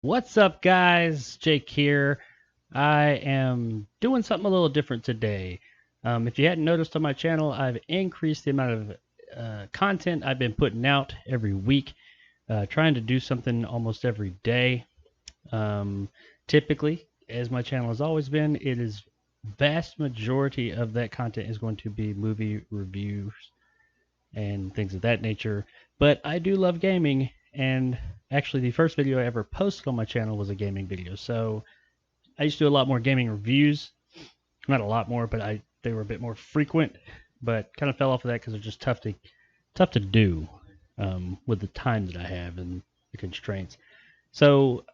What's up, guys? Jake here. I am doing something a little different today. If you hadn't noticed on my channel, I've increased the amount of content I've been putting out every week, trying to do something almost every day. Um, Typically, as my channel has always been, it is vast majority of that content is going to be movie reviews and things of that nature. But I do love gaming, and actually, the first video I ever posted on my channel was a gaming video. So I used to do a lot more gaming reviews. Not a lot more, but they were a bit more frequent. But kind of fell off of that because they're just tough to do with the time that I have and the constraints. So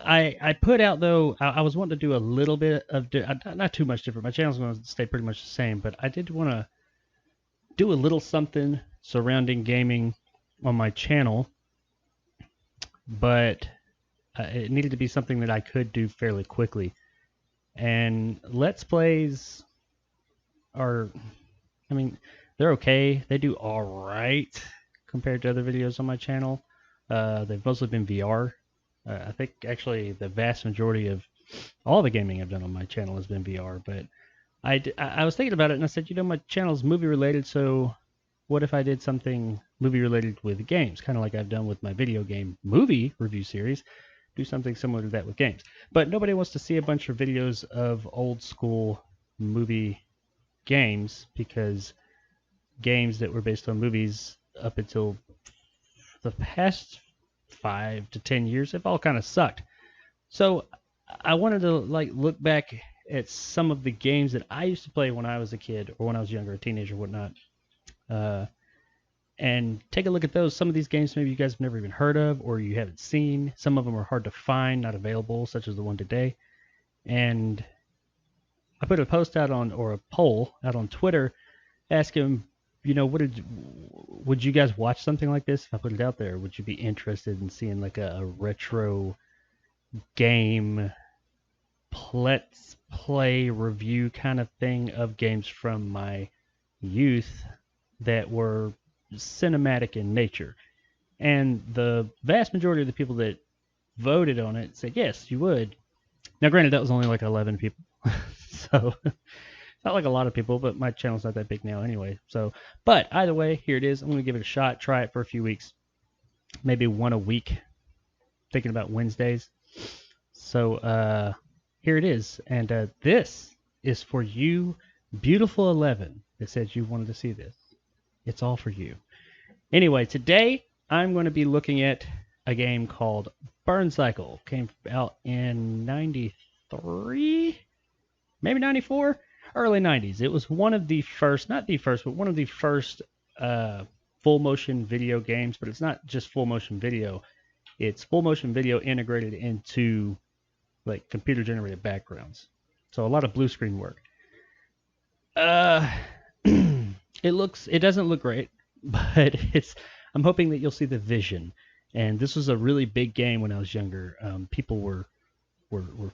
I put out though I was wanting to do a little bit of not too much different. My channel's going to stay pretty much the same, but I did want to do a little something surrounding gaming on my channel, but it needed to be something that I could do fairly quickly. And Let's Plays are, I mean, they're okay. They do all right compared to other videos on my channel. They've mostly been VR. I think actually the vast majority of all the gaming I've done on my channel has been VR, but I was thinking about it and I said, my channel is movie related, so what if I did something movie related with games, kind of like I've done with my video game movie review series, do something similar to that with games. But nobody wants to see a bunch of videos of old school movie games because games that were based on movies up until the past 5 to 10 years have all kind of sucked. So I wanted to look back at some of the games that I used to play when I was a kid or when I was younger, a teenager, whatnot, uh, and take a look at those. Some of these games maybe you guys have never even heard of or you haven't seen. Some of them are hard to find, not available, such as the one today. And I put a post out on, or a poll out on Twitter, asking, would you guys watch something like this if I put it out there? Would you be interested in seeing like a retro game let's play review kind of thing of games from my youth that were cinematic in nature? And the vast majority of the people that voted on it said yes, you would. Now, granted, that was only like 11 people, so not like a lot of people, but my channel's not that big now anyway. So, but either way, here it is. I'm going to give it a shot, try it for a few weeks, maybe one a week, thinking about Wednesdays. So here it is. And this is for you, beautiful 11, that said you wanted to see this. It's all for you. Anyway, today I'm going to be looking at a game called Burn Cycle. Came out in 93, maybe 94, early 90s. It was one of the first, not the first, but one of the first full motion video games. But it's not just full motion video. It's full motion video integrated into like computer generated backgrounds. So a lot of blue screen work. It doesn't look great, but I'm hoping that you'll see the vision. And this was a really big game when I was younger. People were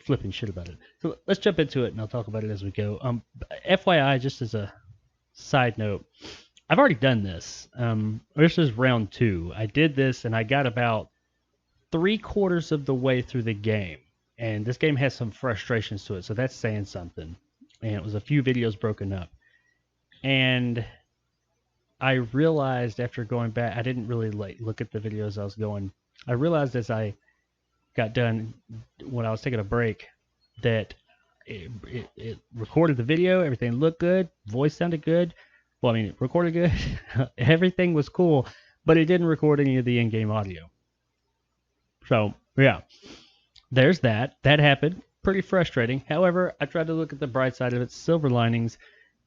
flipping shit about it. So let's jump into it, and I'll talk about it as we go. FYI, just as a side note, I've already done this. This is round 2. I did this, and I got about 3/4 of the way through the game. And this game has some frustrations to it, so that's saying something. And it was a few videos broken up. And I realized after going back, I didn't really look at the videos I was going. I realized as I got done, when I was taking a break, that it recorded the video, everything looked good, voice sounded good. Well, I mean, it recorded good, everything was cool, but it didn't record any of the in-game audio. So, yeah, there's that. That happened. Pretty frustrating. However, I tried to look at the bright side of it, silver linings.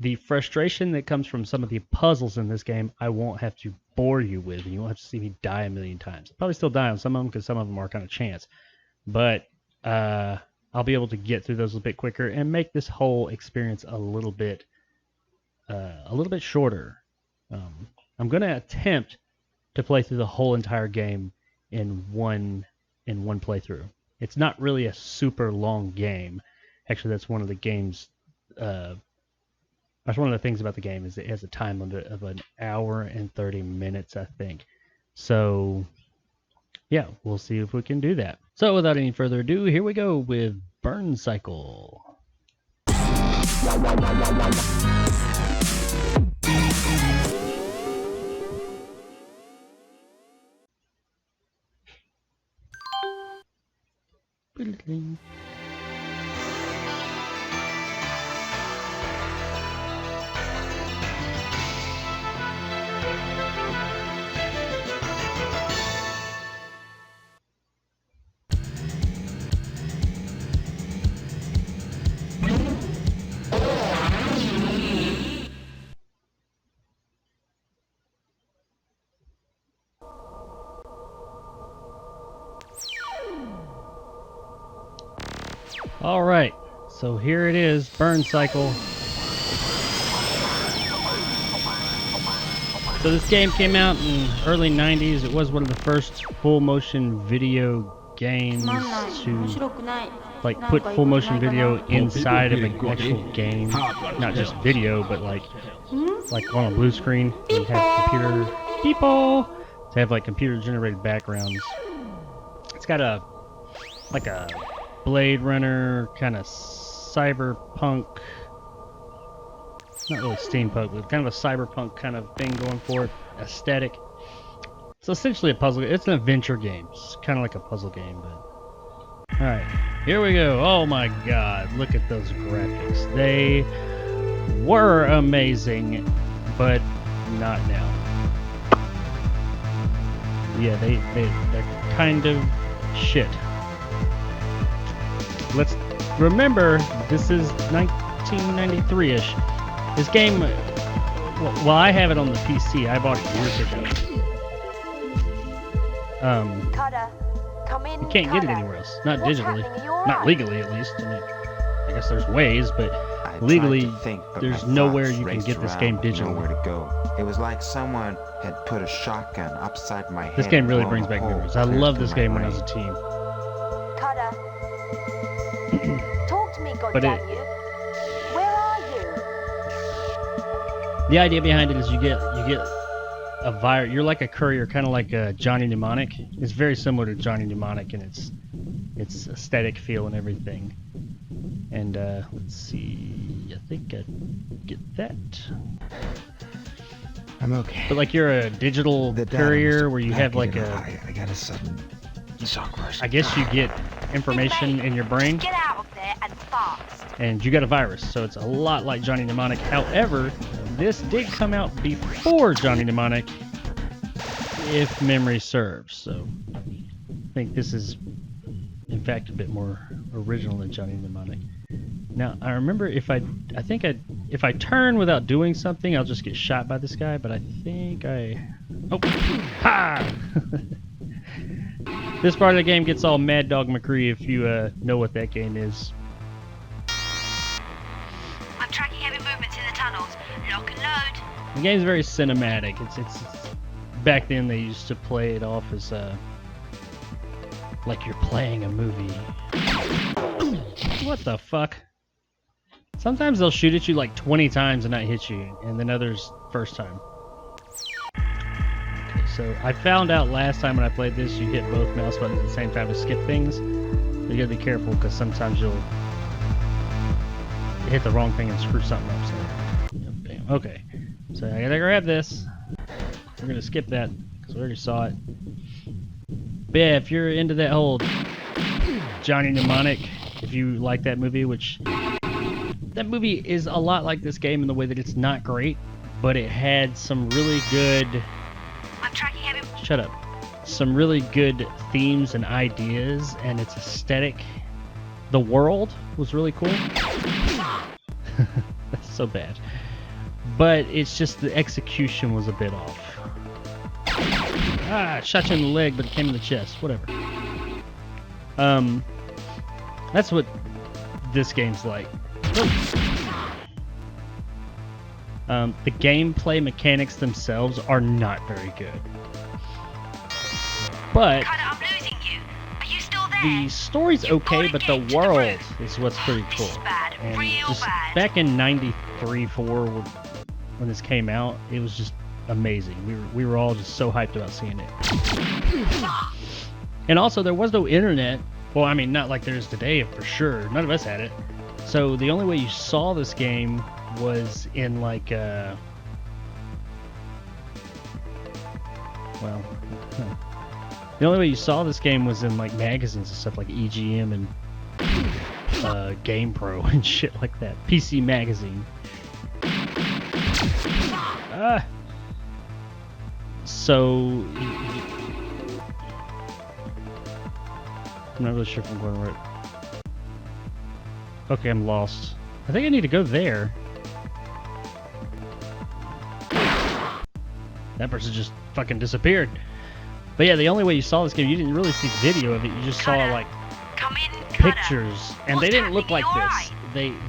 The frustration that comes from some of the puzzles in this game, I won't have to bore you with, and you won't have to see me die a million times. I'll probably still die on some of them because some of them are kind of chance. But I'll be able to get through those a bit quicker and make this whole experience a little bit shorter. I'm going to attempt to play through the whole entire game in one playthrough. It's not really a super long game. Actually, that's one of the game's that's one of the things about the game is it has a time limit of 1 hour and 30 minutes, I think. So yeah, we'll see if we can do that. So without any further ado, here we go with Burn Cycle. Alright, so here it is, Burn Cycle. So this game came out in early 90s. It was one of the first full motion video games to like put full motion video inside of an actual game. Not just video, but like on a blue screen. You have computer people to have like computer generated backgrounds. It's got a Blade Runner kind of cyberpunk, not really steampunk, but kind of a cyberpunk kind of thing going for it, aesthetic. So essentially a puzzle. It's an adventure game. It's kind of like a puzzle game, but all right, here we go. Oh my God, look at those graphics. They were amazing, but not now. Yeah, they're kind of shit. Let's remember, this is 1993-ish. This game, well, I have it on the PC. I bought it years ago. You can't get it anywhere else. Not digitally. Not legally, at least. I mean, I guess there's ways, but legally, there's nowhere you can get this game digitally. Nowhere to go. It was like someone had put a shotgun upside my head. This game really brings back memories. I loved this game when I was a teen. Talk to me, But where are you? The idea behind it is you get a virus. You're like a courier, kind of like Johnny Mnemonic. It's very similar to Johnny Mnemonic in its aesthetic feel and everything. And let's see, I think I get that. I'm okay. But like you're a digital courier where you have like I got a sudden shock rush. I guess you get information in your brain. Get out of there and fast. And you got a virus, so it's a lot like Johnny Mnemonic. However, this did come out before Johnny Mnemonic, if memory serves. So I think this is, in fact, a bit more original than Johnny Mnemonic. Now, I remember if I turn without doing something, I'll just get shot by this guy. But I think oh, ha! This part of the game gets all Mad Dog McCree if you know what that game is. I'm tracking heavy movements in the tunnels. Lock and load. The game's very cinematic. It's back then they used to play it off as like you're playing a movie. What the fuck? Sometimes they'll shoot at you like 20 times and not hit you, and then others first time. So I found out last time when I played this, you hit both mouse buttons at the same time to skip things. You gotta be careful because sometimes you'll hit the wrong thing and screw something up. So, bam. Okay, so I gotta grab this. We're gonna skip that because we already saw it. But yeah, if you're into that whole Johnny Mnemonic, if you like that movie, which that movie is a lot like this game in the way that it's not great, but it had some really good. Shut up. Some really good themes and ideas, and its aesthetic. The world was really cool. That's so bad. But it's just the execution was a bit off. Ah, shot you in the leg, but it came in the chest. Whatever. That's what this game's like. The gameplay mechanics themselves are not very good. But I'm losing you. Are you still there? the story's okay, but the world is what's pretty cool. And just back in '93, '4, when this came out, it was just amazing. We were all just so hyped about seeing it. And also, there was no internet. Well, I mean, not like there is today for sure. None of us had it. So the only way you saw this game was in like, well, the only way you saw this game was in like magazines and stuff like EGM and GamePro and shit like that. PC Magazine. So I'm not really sure if I'm going right. Okay, I'm lost. I think I need to go there. That person just fucking disappeared. But yeah, the only way you saw this game, you didn't really see video of it. You just saw like pictures, and they didn't look like this.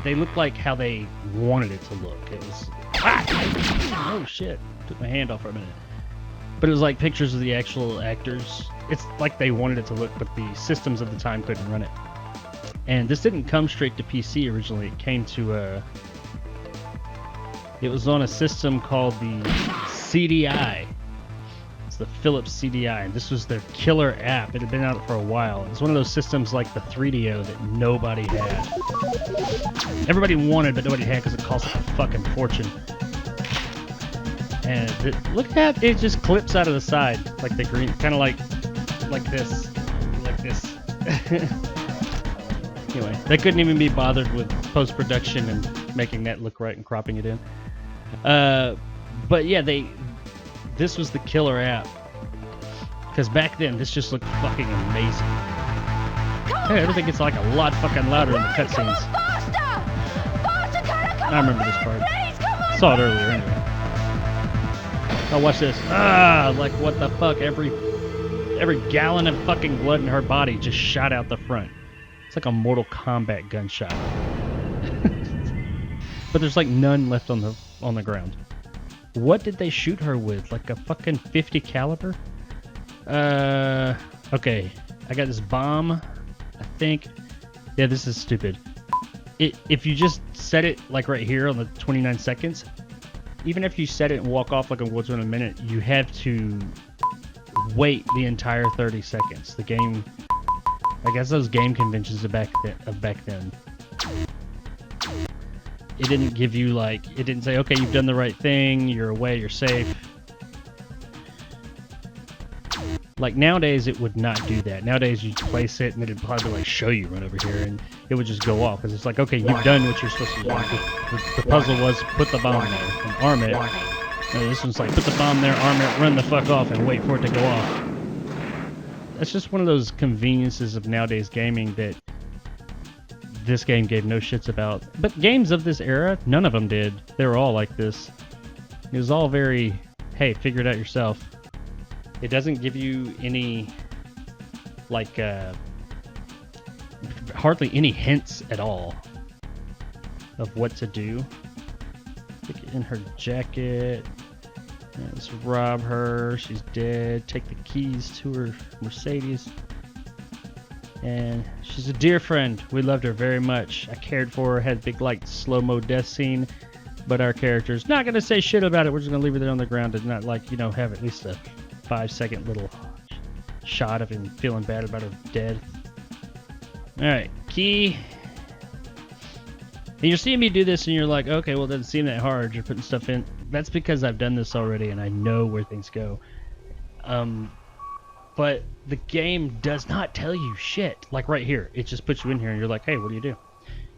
They looked like how they wanted it to look. It was oh shit! Took my hand off for a minute. But it was like pictures of the actual actors. It's like they wanted it to look, but the systems of the time couldn't run it. And this didn't come straight to PC originally. It came to it was on a system called the CDI. It's the Phillips CDI, and this was their killer app. It had been out for a while. It's one of those systems like the 3DO that nobody had. Everybody wanted, but nobody had because it cost like a fucking fortune. And look at that, it just clips out of the side, like the green, kind of like this. Anyway, they couldn't even be bothered with post-production and making that look right and cropping it in. But yeah, this was the killer app. Because back then, this just looked fucking amazing. Hey, everything gets like a lot fucking louder in the cutscenes. I remember this part. Saw it earlier anyway. Oh, watch this. Like what the fuck? Every gallon of fucking blood in her body just shot out the front. It's like a Mortal Kombat gunshot. But there's like none left on the ground. What did they shoot her with? Like a fucking 50 caliber? Okay. I got this bomb, I think. Yeah, this is stupid. If you just set it like right here on the 29 seconds, even if you set it and walk off like a woods in a minute, you have to wait the entire 30 seconds. The game, I guess those game conventions of back then. It didn't give you like, it didn't say, okay, you've done the right thing, you're away, you're safe. Like nowadays, it would not do that. Nowadays, you place it and it'd probably like show you right over here, and it would just go off because it's like, okay, you've done what you're supposed to do. The puzzle was put the bomb there and arm it. No, this one's like put the bomb there, arm it, run the fuck off, and wait for it to go off. That's just one of those conveniences of nowadays gaming that this game gave no shits about. But games of this era, none of them did. They were all like this. It was all very, hey, figure it out yourself. It doesn't give you any, like, hardly any hints at all of what to do. Stick it in her jacket. Let's rob her. She's dead. Take the keys to her Mercedes. And she's a dear friend. We loved her very much. I cared for her. Had a big, like, slow-mo death scene. But our character's not going to say shit about it. We're just going to leave her there on the ground and not, like, you know, have at least a 5-second little shot of him feeling bad about her dead. Alright, key. And you're seeing me do this and you're like, okay, well, it doesn't seem that hard. You're putting stuff in. That's because I've done this already and I know where things go. But the game does not tell you shit. Like right here, it just puts you in here and you're like, hey, what do you do?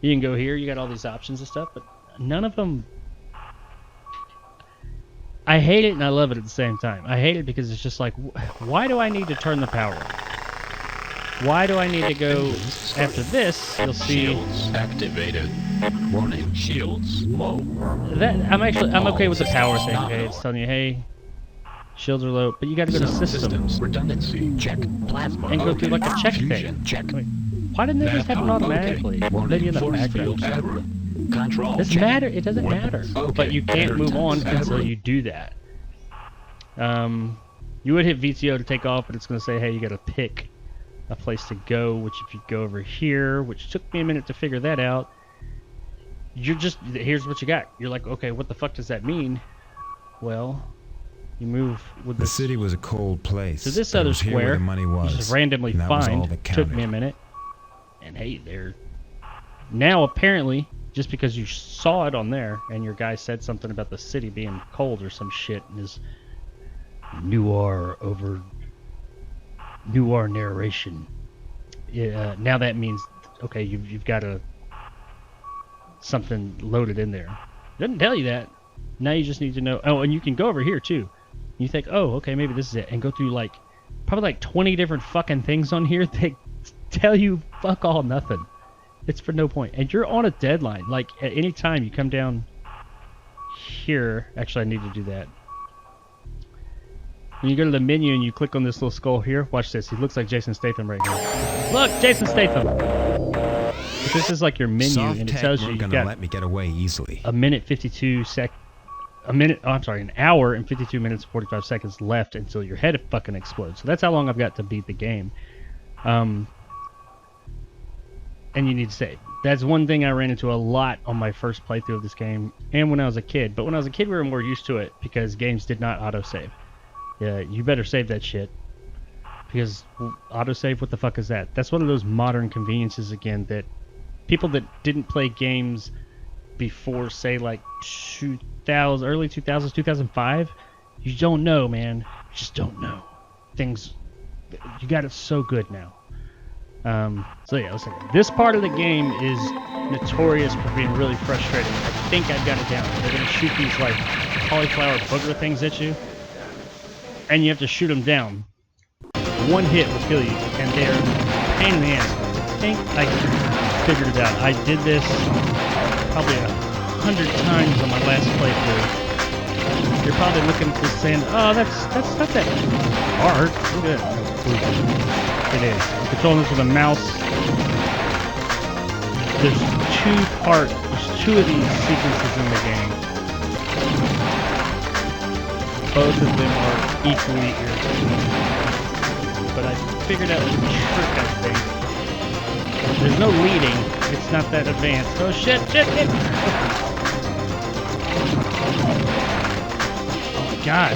You can go here, you got all these options and stuff, but none of them... I hate it and I love it at the same time. I hate it because it's just like, why do I need to turn the power on? Why do I need to go after this? You'll see. Shields activated. Warning, shields low. That I'm okay with the power thing. Okay, it's telling you, hey, shields are low, but you got to go to systems Redundancy check. Plasma. and go through like a check Fusion thing. check. Wait, why didn't they just happen automatically? Maybe in the background. Control. Doesn't matter. It doesn't matter. Okay. But you can't move on until you do that. You would hit VTO to take off, but it's going to say, hey, you got to pick a place to go, which if you go over here, which took me a minute to figure that out, you're just, here's what you got. You're like, okay, what the fuck does that mean? Well, You move with The this city was a cold place. to this but it other was here where square. the money You was. just randomly and that was all find. that Took me a counted. minute. And hey, there. Now apparently, just because you saw it on there, and your guy said something about the city being cold or some shit, and his noir narration. Now that means okay, you've got something loaded in there. Doesn't tell you that. Now you just need to know. Oh, and you can go over here too. You think, oh, okay, maybe this is it, and go through like probably like 20 different fucking things on here that tell you fuck all nothing. It's for no point, and you're on a deadline. Like at any time you come down here. Actually, I need to do that. When you go to the menu and you click on this little skull here, watch this. He looks like Jason Statham right here. Look, Jason Statham. But this is like your menu, Soft and it tech tells you weren't you've gonna got let me get away easily. an hour and 52 minutes and 45 seconds left until your head fucking explodes. So that's how long I've got to beat the game. And you need to save. That's one thing I ran into a lot on my first playthrough of this game, and when I was a kid. But when I was a kid, we were more used to it because games did not autosave. Yeah, you better save that shit. Because autosave, what the fuck is that? That's one of those modern conveniences again that people that didn't play games before, say, like 2000, early 2000s, 2005, you don't know, man. You just don't know. Things, you got it so good now. So yeah, listen. This part of the game is notorious for being really frustrating. I think I've got it down. They're gonna shoot these like cauliflower booger things at you, and you have to shoot them down. One hit will kill you, and they're a pain in the ass. I think I figured it out. I did this probably 100 times on my last playthrough. You're probably looking at this saying, "Oh, that's not that hard." Look at that. It is. I'm controlling this with a mouse. There's two of these sequences in the game. Both of them are equally irritating. But I figured out the trick, I think. There's no leading. It's not that advanced. Oh shit! Oh my god.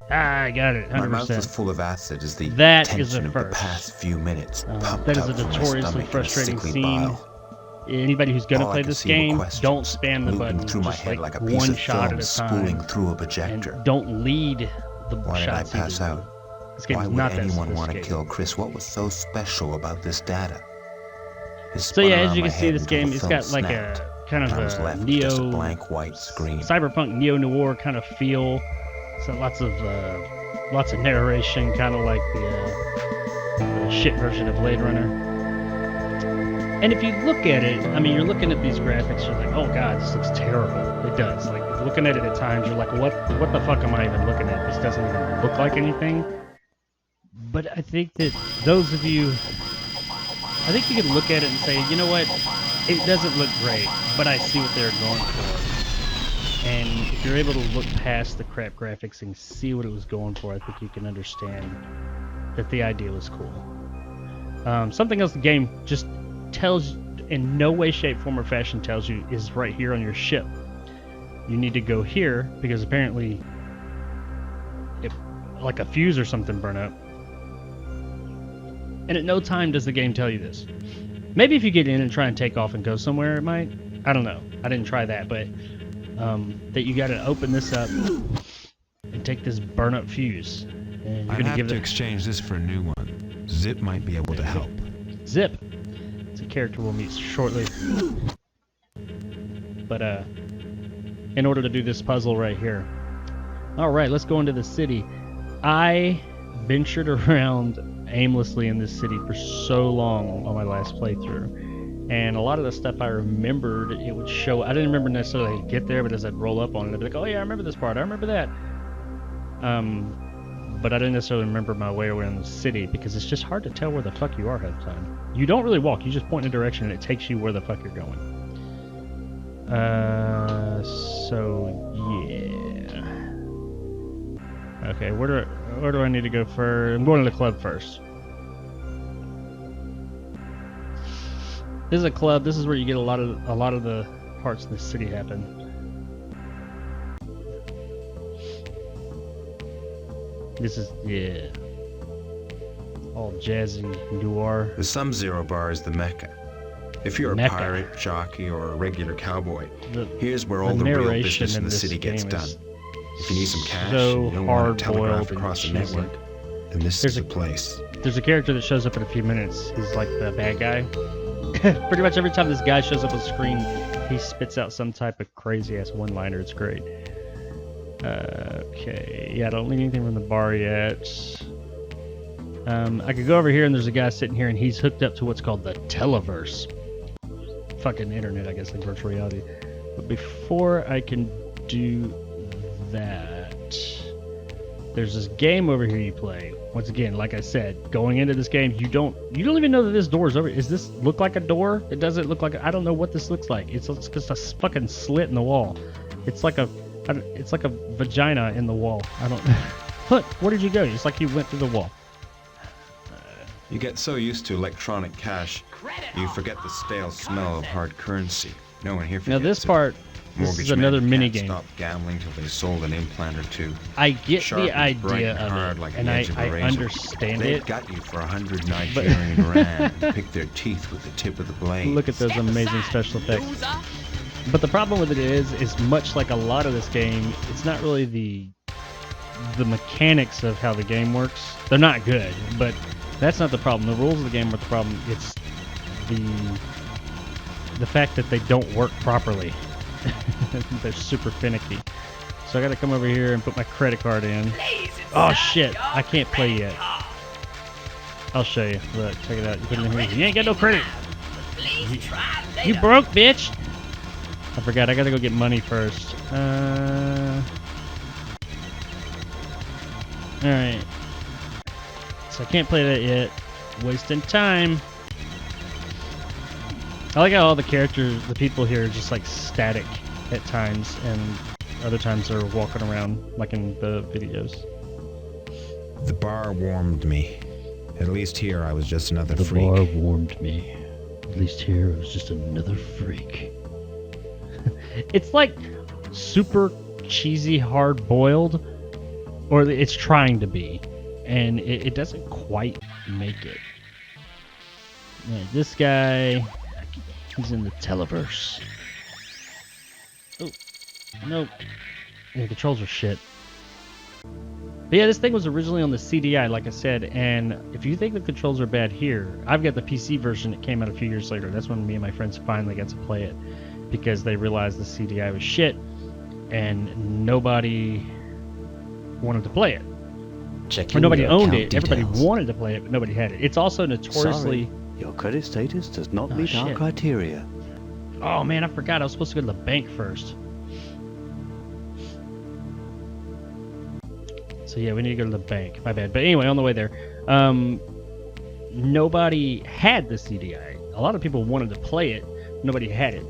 I got it, 100%. My mouth was full of acid as the That tension is a of the first. past few minutes pumped That is up a from my notoriously stomach in a frustrating sickly scene. bile. Anybody who's gonna All I play could this see were game, questions don't spam the looping button. through my Just head like like a piece one of shot film at a spooling time. through a projector. And don't lead the Why did I shots. pass either. out? This game Why is would not that anyone want to sophisticated. kill Chris? What was so special about this data? It So spun yeah, as around you my can see, head this until game the it's film got like snapped, a kind of and I was a left with just a neo blank white screen. cyberpunk neo-noir kind of feel. So lots of narration, kind of like the shit version of Blade Runner. And if you look at it, I mean, you're looking at these graphics, you're like, oh god, this looks terrible. It does. Like, looking at it at times, you're like, what the fuck am I even looking at? This doesn't even look like anything. But I think that those of you, I think you can look at it and say, you know what, it doesn't look great, but I see what they're going for. And if you're able to look past the crap graphics and see what it was going for, I think you can understand that the idea was cool. Something else the game just tells, in no way, shape, form, or fashion tells you, is right here on your ship. You need to go here because apparently, if like a fuse or something burn up. And at no time does the game tell you this. Maybe if you get in and try and take off and go somewhere, it might. I don't know. I didn't try that, but that you got to open this up and take this burn up fuse. And you're I'd gonna have give to it exchange this for a new one. Zip might be able to help. Zip. It's a character we'll meet shortly. But in order to do this puzzle right here. All right, let's go into the city. I ventured around aimlessly in this city for so long on my last playthrough, and a lot of the stuff I remembered, it would show. I didn't remember necessarily how to get there, but as I'd roll up on it, I'd be like, oh yeah, I remember this part, I remember that. But I didn't necessarily remember my way around the city because it's just hard to tell where the fuck you are half the time. You don't really walk, you just point in a direction and it takes you where the fuck you're going. So yeah. Okay, where do I need to go first? I'm going to the club first. This is a club. This is where you get a lot of the parts of the city happen. This is, yeah. All jazzy noir. The Sub-Zero bar is the Mecca. If you're a Mecca. pirate, jockey, or a regular cowboy, The, here's where all the real narration business in the this city gets game done. is If you need some cash so and you don't want to telegraph hard-boiled and across the cheesy. network, then this There's is a- the place. There's a character that shows up in a few minutes. He's like the bad guy. Pretty much every time this guy shows up on screen, he spits out some type of crazy-ass one-liner. It's great. Okay, yeah, I don't need anything from the bar yet. I could go over here and there's a guy sitting here and he's hooked up to what's called the Televerse. Fucking internet, I guess, like virtual reality. But before I can do that, there's this game over here you play. Once again, like I said, going into this game, you don't even know that this door is over. Does this look like a door? It doesn't look like. I don't know what this looks like. It's just a fucking slit in the wall. It's like a vagina in the wall. I don't. Look, where did you go? It's like you went through the wall. You get so used to electronic cash, you forget the stale smell of hard currency. No one here forgets Now this it. part, this is Mortgage another men mini can't game. stop gambling till they sold an implant or two. I get Sharp the and bright idea and of hard it, like and the edge of a I razor. understand They've it. got you for 100 Nigerian rand and pick their teeth with the tip of the blade. Look at those amazing special effects. But the problem with it is much like a lot of this game, it's not really the mechanics of how the game works. They're not good, but that's not the problem. The rules of the game are the problem. It's the fact that they don't work properly. They're super finicky. So I gotta come over here and put my credit card in. Oh shit, I can't play yet. I'll show you. Look, check it out. You put it in here. You ain't got no credit. You broke, bitch. I forgot. I gotta go get money first. Alright. So I can't play that yet. Wasting time. I like how all the characters, the people here are just like static at times, and other times they're walking around like in the videos. The bar warmed me. At least here I was just another freak. Warmed me. At least here it was just another freak. It's like super cheesy, hard-boiled, or it's trying to be, and it doesn't quite make it. Right, this guy, he's in the Televerse. Oh, nope. Yeah, controls are shit. But yeah, this thing was originally on the CDI, like I said, and if you think the controls are bad here, I've got the PC version that came out a few years later. That's when me and my friends finally got to play it, because they realized the CDI was shit, and nobody wanted to play it. Or nobody owned it. Everybody wanted to play it, but nobody had it. It's also notoriously... Sorry, your credit status does not meet our shit. criteria. Oh man, I forgot. I was supposed to go to the bank first. So yeah, we need to go to the bank. My bad. But anyway, on the way there, nobody had the CDI. A lot of people wanted to play it. Nobody had it.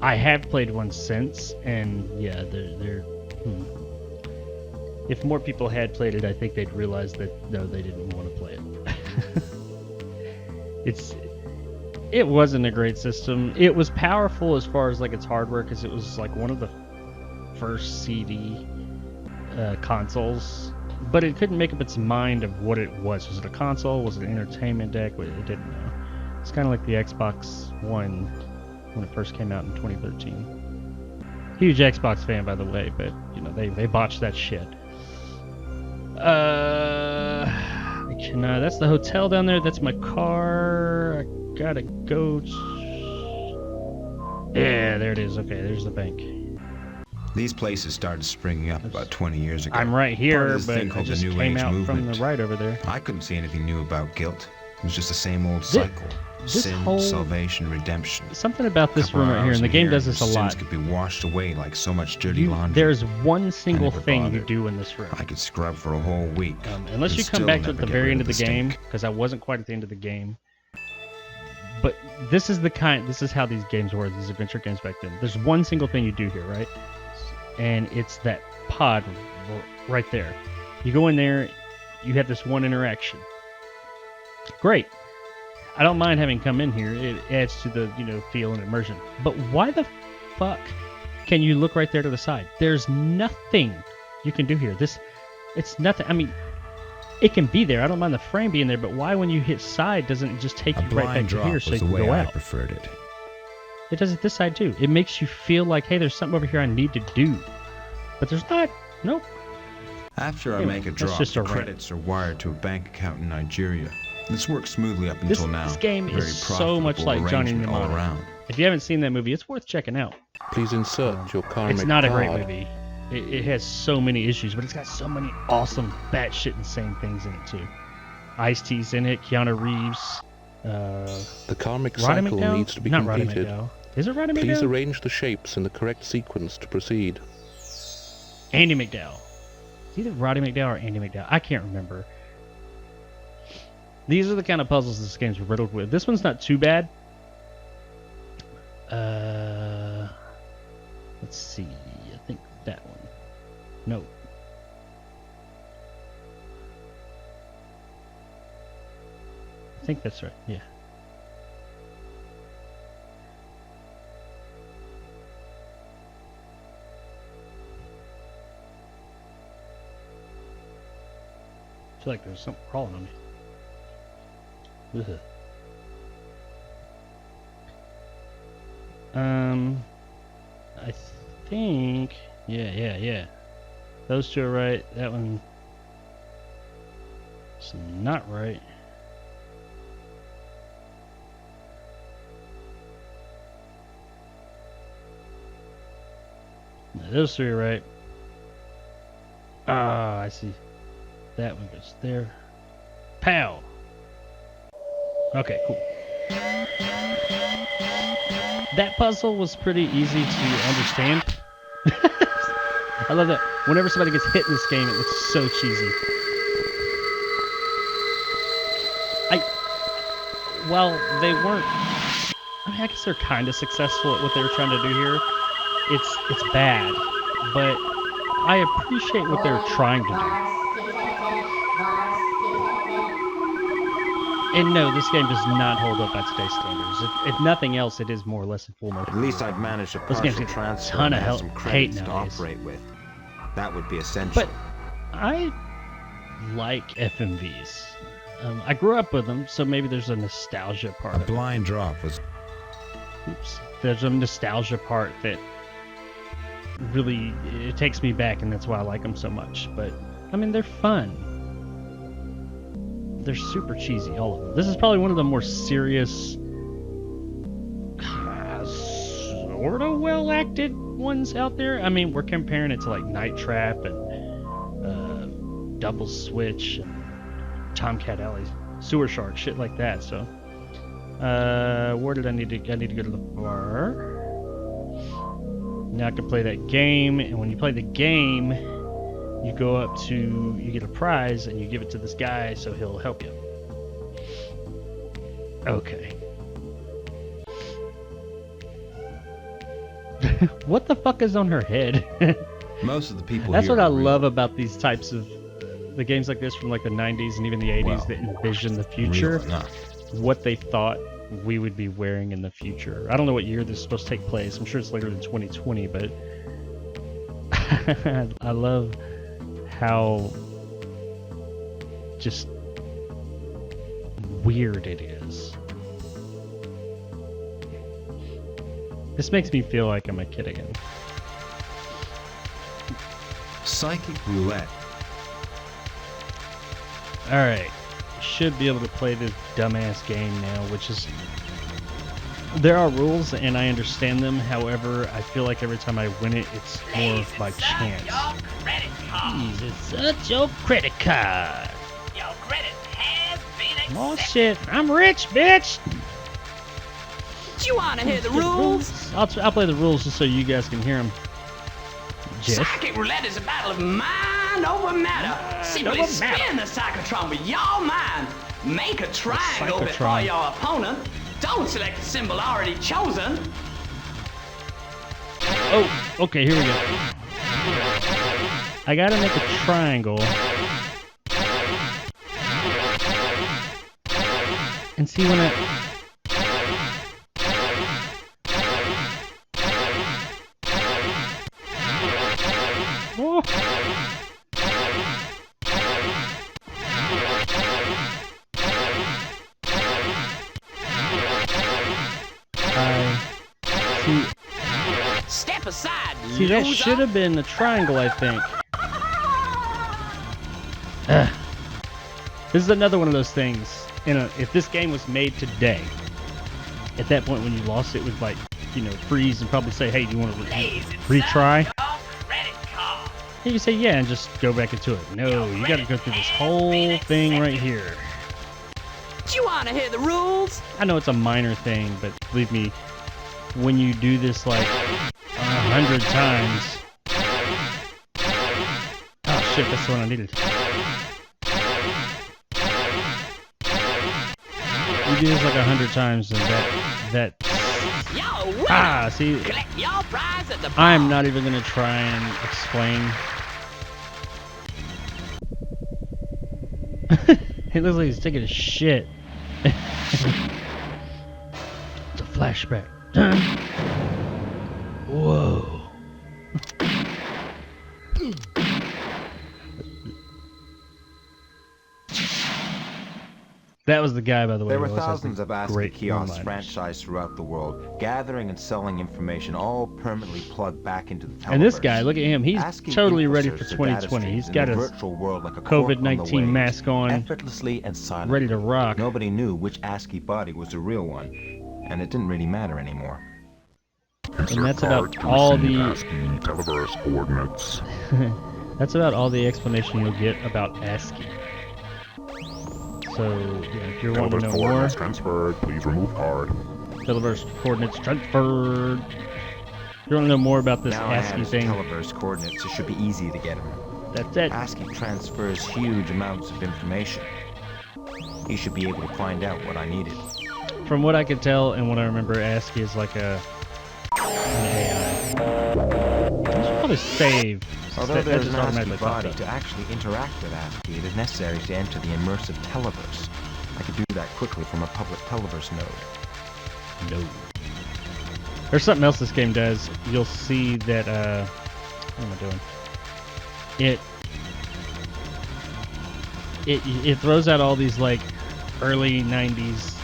I have played one since, and yeah, they're if more people had played it, I think they'd realize that no, they didn't want to play it. It wasn't a great system. It was powerful as far as like its hardware, because it was like one of the first CD consoles, but it couldn't make up its mind of what it was. Was it a console? Was it an entertainment deck? It didn't know. It's kind of like the Xbox One when it first came out in 2013. Huge Xbox fan, by the way, but you know they botched that shit. That's the hotel down there. That's my car. I gotta go. Yeah, there it is. Okay, there's the bank. These places started springing up about 20 years ago. I'm right Part here, of this but thing I called the just New came Age out from movement. the right over there. I couldn't see anything new about guilt. It was just the same old cycle. this Sin, whole- salvation, redemption. Something about this Couple room right here, hours and the in game here, does this a your lot. sins could be washed away like so much dirty laundry. There's one single never thing you bothered. do in this room. I could scrub for a whole week. Unless and you come still back to it at never the get very rid end of the game, stink. because I wasn't quite at the end of the game. But this is how these games were, these adventure games back then. There's one single thing you do here, right? And it's that pod right there. You go in there, you have this one interaction. Great. I don't mind having come in here. It adds to the, feel and immersion. But why the fuck can you look right there to the side? There's nothing you can do here. It's nothing. I mean, it can be there. I don't mind the frame being there, but why when you hit side doesn't it just take you right back to here so you can go out? I preferred it. It does it this side too. It makes you feel like, hey, there's something over here I need to do. But there's not. Nope. After I Anyway, make a that's drop, just the a rant. credits are wired to a bank account in Nigeria. This worked smoothly up until now. This game Very is so much profitable like Johnny arrangement all Mnemonic. around. If you haven't seen that movie, it's worth checking out. Please insert your karmic It's not a great card. movie. It has so many issues, but it's got so many awesome batshit insane things in it too. Ice-T's in it, Keanu Reeves, The karmic Roddy cycle McDowell? needs to be Not Roddy completed. McDowell. Is it Roddy Please McDowell? arrange the shapes in the correct sequence to proceed. Andy McDowell. It's either Roddy McDowell or Andy McDowell. I can't remember. These are the kind of puzzles this game's riddled with. This one's not too bad. Let's see. I think that one. No. I think that's right. Yeah. I feel like there's something crawling on me. Ugh. I think, yeah. Those two are right. That one is not right. No, those three are right. Ah, I see. That one goes there. Pow! Okay, cool. That puzzle was pretty easy to understand. I love that. Whenever somebody gets hit in this game, it looks so cheesy. While they weren't, I mean, I guess they're kind of successful at what they were trying to do here. It's bad, but I appreciate what they're trying to do. And no, this game does not hold up by today's standards. If nothing else, it is more or less a full motion. At least I've managed a Those games partial get a transfer ton and of have some hate credits to nowadays. operate with. That would be essential. But I like FMVs. I grew up with them, so maybe there's a nostalgia part A of it. blind drop was Oops. There's a nostalgia part that really it takes me back, and that's why I like them so much. But I mean, they're fun. They're super cheesy, all of them. This is probably one of the more serious, sort of well-acted ones out there. I mean, we're comparing it to like Night Trap and Double Switch and Tomcat Alley, Sewer Shark, shit like that. So, where did I need to? I need to go to the bar. Now I can play that game, and when you play the game, you go up to, you get a prize, and you give it to this guy, so he'll help you. Okay. What the fuck is on her head? most of the people. That's here what I are real. love about these types of the games like this from like the 90s and even the 80s Well, that envision the Real future, enough. what they thought we would be wearing in the future. I don't know what year this is supposed to take place. I'm sure it's later than 2020, but I love how just weird it is. This makes me feel like I'm a kid again. Psychic roulette. Alright, should be able to play this dumbass game now, which is... There are rules, and I understand them. However, I feel like every time I win it, it's more by chance. Please insert your credit card. Your credit has been Oh shit, I'm rich, bitch! You wanna hear the rules? I'll play the rules just so you guys can hear them. Jess. Psychic roulette is a battle of mind over matter. Simply over matter. spin the psychotron with your mind. Make a triangle before psychotron. your opponent. Don't select a symbol already chosen. Oh, okay, here we go. I gotta make a triangle. And see when I... Oh. aside, See, that loser. should have been a triangle, I think. This is another one of those things. If this game was made today, at that point when you lost it would like, freeze and probably say, hey, do you want to retry? You can say yeah and just go back into it. No, you got to go through this whole thing right here. Do you want to hear the rules? I know it's a minor thing, but believe me, when you do this like 100 times... Oh shit, that's the one I needed. You do this like 100 times and that see, I'm not even gonna try and explain. It looks like he's taking a shit. It's a flashback. Whoa. That was the guy, by the way. There were who always has thousands the of ASCII great kiosks one-liners. franchised throughout the world, gathering and selling information, all permanently plugged back into the televerse. And this guy, look at him. He's ASCII totally ready for infoserves the data 2020. He's streams got in the his virtual world like a cork on the COVID-19 waves, mask on, effortlessly and silently. ready to rock. Nobody knew which ASCII body was the real one, and it didn't really matter anymore. And that's about all the Televerse coordinates. that's about all the explanation you'll get about ASCII. So, yeah, if you're wanting to know more, Coordinates transferred. Please remove card. Televerse coordinates transferred. If you want to know more about this Now I have ASCII his thing, televerse coordinates, it should be easy to get them. that's it. ASCII transfers huge amounts of information. You should be able to find out what I needed. From what I can tell and what I remember, ASCII is like an AI. You should probably save. Although That there's just an automatically ASCII popped body up. to actually interact with ASCII, it is necessary to enter the immersive televerse. I could do that quickly from a public televerse node. No. There's something else this game does. You'll see that, what am I doing? It throws out all these, like, early 90s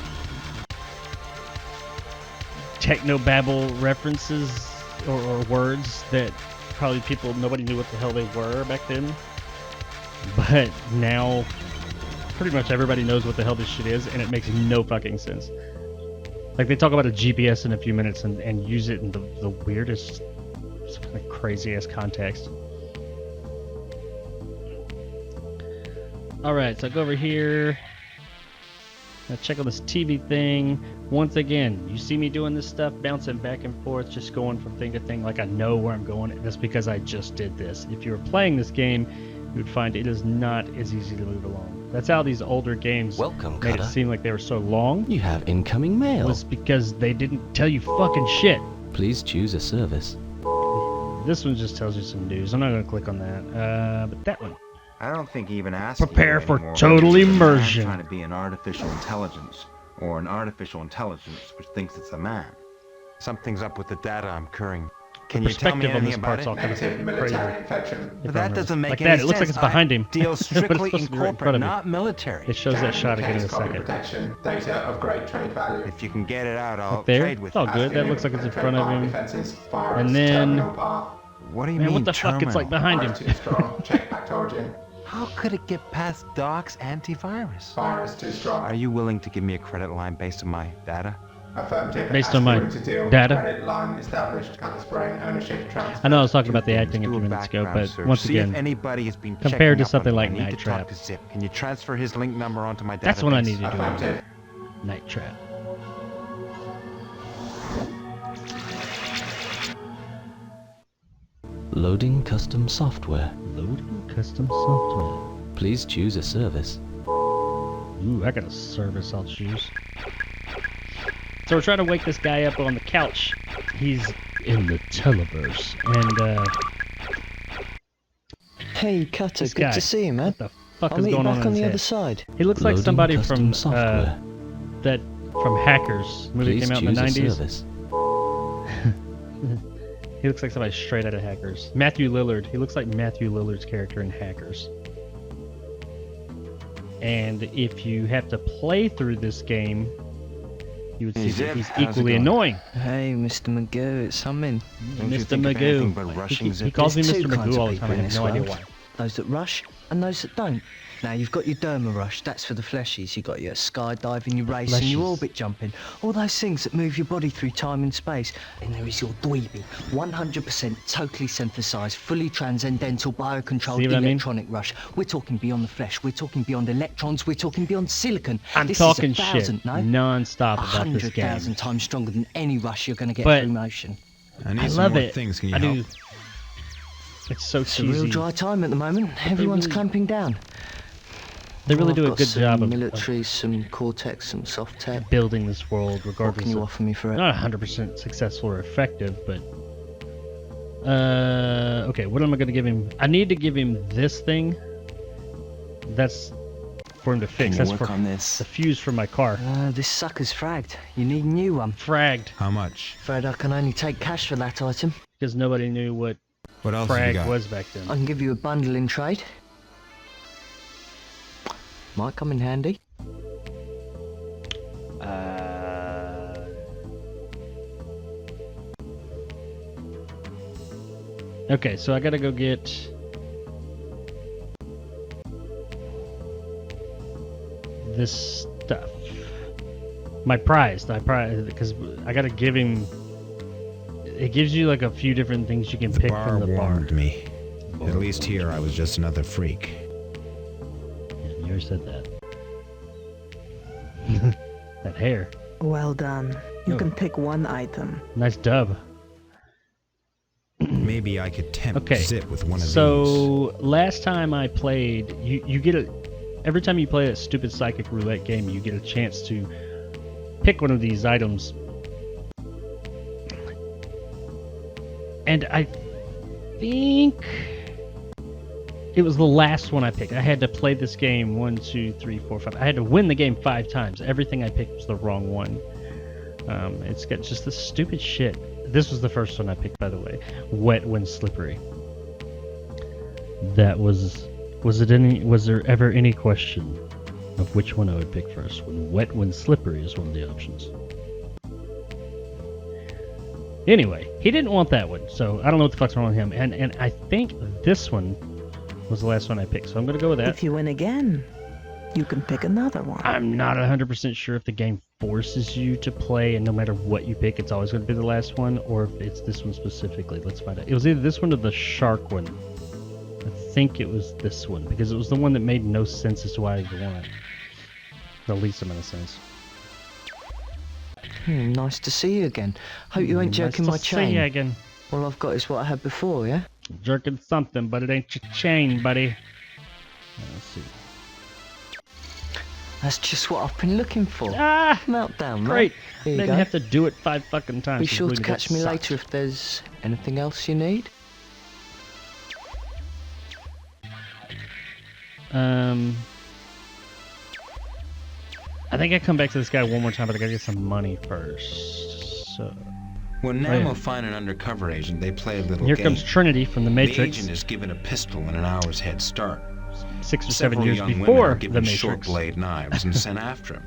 techno-babble references or words that probably nobody knew what the hell they were back then. But now, pretty much everybody knows what the hell this shit is, and it makes no fucking sense. Like, they talk about a GPS in a few minutes and use it in the weirdest, crazy-ass context. Alright, so I go over here. Now check on this TV thing. Once again, you see me doing this stuff, bouncing back and forth, just going from thing to thing like I know where I'm going. That's because I just did this. If you were playing this game, you would find it is not as easy to move along. That's how these older games Welcome, made it Cutter. seem like they were so long. You have incoming mail. Was because they didn't tell you fucking shit. Please choose a service. This one just tells you some news. I'm not going to click on that. But that one. I don't think even ASCII Prepare knew for anymore total whether it's a man immersion. trying to be an artificial intelligence, or an artificial intelligence which thinks it's a man. Something's up with the data I'm currying. Can you tell me Perspective on anything this about part's it? all kind of crazy. But that doesn't make like any that. sense. It looks like it's behind him. Deals But it's strictly supposed in to be right in front corporate, of you. not military. It shows that shot again in a second. Protection, data of great trade value. If you can get it out, I'll Up there. trade with It's all you. good. That looks like it's in front of him. Defenses, virus, And then- terminal bar. What do you Man, mean what the fuck? It's like terminal? behind him. Virus too strong. Check back to origin. How could it get past Doc's antivirus? Virus too strong. Are you willing to give me a credit line based on my data? Affirmative. Based on my Asking to deal. data? Credit line established. Gun spraying ownership transfer. I know I was talking about the Two acting a things. few Do minutes ago, background but search. once See if again, anybody has been compared to checking up something on like me. I need Night to talk Trap. to Zip. Can you transfer his link number onto my database? that's what I need to do. Affirmative. Night Trap. Loading custom software. Loading custom software. Please choose a service. Ooh, I got a service I'll choose. So we're trying to wake this guy up on the couch. He's in the televerse, and Hey, Cutter, this good guy. to see you, man. What the fuck I'll is meet you going on back in on his the head? other side. He looks like Loading somebody custom from software. from Hackers movie Please came out in the choose a 90s. service. He looks like somebody straight out of Hackers. Matthew Lillard. He looks like Matthew Lillard's character in Hackers. And if you have to play through this game, you would see that Zip, he's how's it equally going? annoying. Hey, Mr. Magoo, it's something. Don't you Mr. think of anything but Magoo. rushing He Zip? calls me There's Mr. two kinds Magoo of all the time. I people in have this no idea world. why. Those that rush and those that don't. Now, you've got your derma rush, that's for the fleshies. You've got your skydiving, your racing, your Fleshies. orbit jumping. All those things that move your body through time and space. And there is your dweeby, 100% totally synthesized, fully transcendental, biocontrolled See what I mean? electronic rush. We're talking beyond the flesh, we're talking beyond electrons, we're talking beyond silicon. I'm this talking is 1,000, shit no? non-stop about this 100,000 game. times stronger than any rush you're going to get But through motion. I need I some love more it. things. Can you I help? do. It's so It's a real cheesy. dry time at the moment. Everyone's really- clamping down. They really I've do a got good some job of military, some Cortex, some soft tech. building this world, What regardless can you of offer me for it? not 100% successful or effective, but okay, what am I gonna give him? I need to give him this thing. That's for him to fix. That's for this? the fuse for my car. This sucker's fragged. You need a new one. Fragged, How much? Afraid I can only take cash for that item. because nobody knew what What else have you frag got? was back then. I can give you a bundle in trade. Might come in handy. Okay, so I gotta go get this stuff. My prize, because I gotta give him. It gives you like a few different things you can The pick bar from the bar. warmed me. At least here I was just another freak. Yeah, you already said that. That hair, Well done. You Oh. can pick one item. nice dub. Maybe I could tempt Okay, Zip with one of so last time I played, you get a every time you play that stupid psychic roulette game, you get a chance to pick one of these items. And I think it was the last one I picked. I had to play this game 1, 2, 3, 4, 5. I had to win the game 5 times. Everything I picked was the wrong one. It's got just this stupid shit. This was the first one I picked, by the way. Wet when slippery. That was there ever any question of which one I would pick first? When wet when slippery is one of the options. Anyway, he didn't want that one, so I don't know what the fuck's wrong with him. And I think this one was the last one I picked, so I'm gonna go with that. If you win again, you can pick another one. I'm not 100% sure if the game forces you to play, and no matter what you pick, it's always going to be the last one, or if it's this one specifically. Let's find out. It was either this one or the shark one. I think it was this one, because it was the one that made no sense as to why I even won it. The least amount of sense. Nice to see you again. Hope you ain't jerking my nice to chain. see you again. All I've got is what I had before, yeah? Jerking something, but it ain't your chain, buddy. Let's see. That's just what I've been looking for. Ah! Meltdown, mate. Great! Here you Didn't go. have to do it 5 fucking times. Be to sure to believe catch that me sucked. later if there's anything else you need. I think I come back to this guy one more time, but I gotta get some money first. So When Oh, yeah. Nam will find an undercover agent, they play a little here game. comes Trinity from the The Matrix. agent is given a pistol and an hour's head start. 6 or 7 Several years young women before are the given Matrix. short blade knives and sent after him.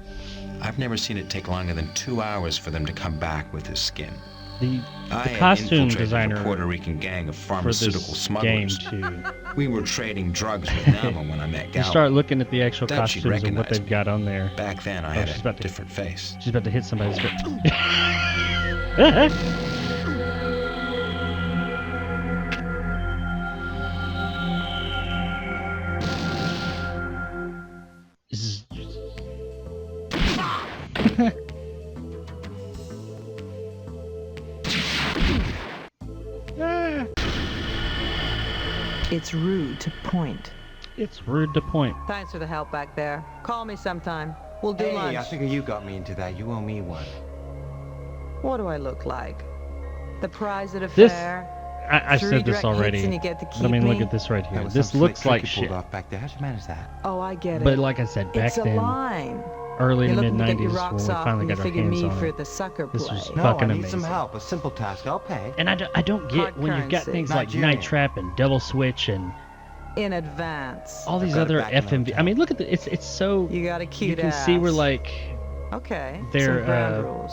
I've never seen it take longer than 2 hours for them to come back with his skin. The I had costume infiltrated designer a Puerto Rican gang of for pharmaceutical this game smugglers. too. We were trading drugs with Nama when I met You Gal. start looking at the actual Doubt she'd costumes and what recognize they've me. got on there. Back then, I Oh, had she's a about to- different face. She's about to hit somebody's foot. This is It's rude to point. It's rude to point. Thanks for the help back there. Call me sometime. We'll do Hey, lunch. I figure you got me into that. You owe me one. What do I look like? The prize at a This- fair? I 3 said this direct already. hits and you get to I keep mean, look me? at this right That here. was This some looks slick like trick you pulled shit. off back there. How'd you manage that? Oh, I get it. But like I said, back it's a then, line. early You're to mid looking to get your 90s, when rocks we off finally and you got our figure hands me on for it. the sucker This play. was No, fucking I need some amazing. help. A simple task. I'll pay. And I don't get Hard when you've got currency. things like Nigerian. Night Trap and Devil Switch and In advance. all these got it other back in the FMV. I hotel. mean, look at the it's so You got a you cute can ass. see where like Okay. Their some ground rules.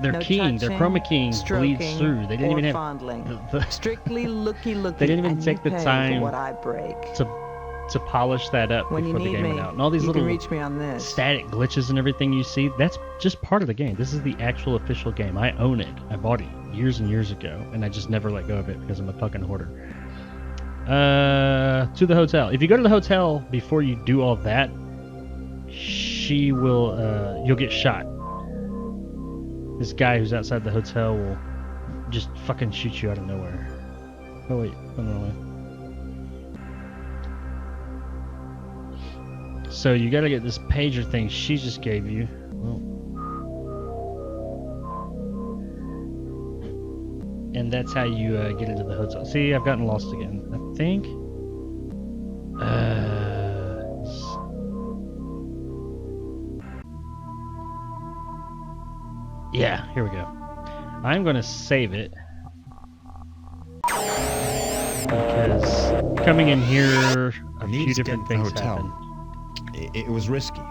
their No keying, their touching, chroma keying bleeds stroking, through. They didn't or even have fondling. the Strictly looky. they didn't even and take you the pay time for what I break. to polish that up When you before the need game went me, out. And all these you little can reach me on this. static glitches and everything you see, that's just part of the game. This is the actual official game. I own it. I bought it years and years ago, and I just never let go of it because I'm a fucking hoarder. To the hotel. If you go to the hotel before you do all that, she will, you'll get shot. This guy who's outside the hotel will just fucking shoot you out of nowhere. Oh wait, went the wrong way. So you gotta get this pager thing she just gave you. Well, and that's how you get into the hotel. See, I've gotten lost again. I think. Yeah, here we go. I'm gonna save it because coming in here, a few different things happen. It was risky,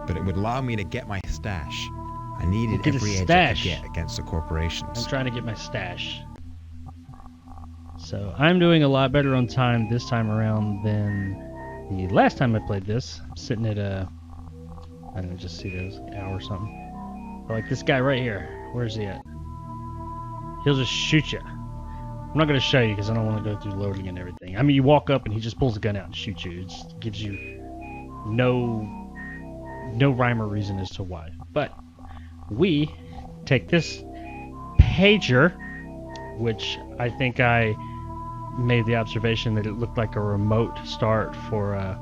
but it would allow me to get my stash. I needed Get a every edge I stash. could get against the corporations. I'm trying to get my stash. So I'm doing a lot better on time this time around than the last time I played this. I'm sitting at I don't know, just see those, an hour or something. But like this guy right here, where's he at? He'll just shoot you. I'm not going to show you because I don't want to go through loading and everything. I mean, you walk up and he just pulls a gun out and shoots you. It just gives you no rhyme or reason as to why. But we take this pager, which I think I made the observation that it looked like a remote start for a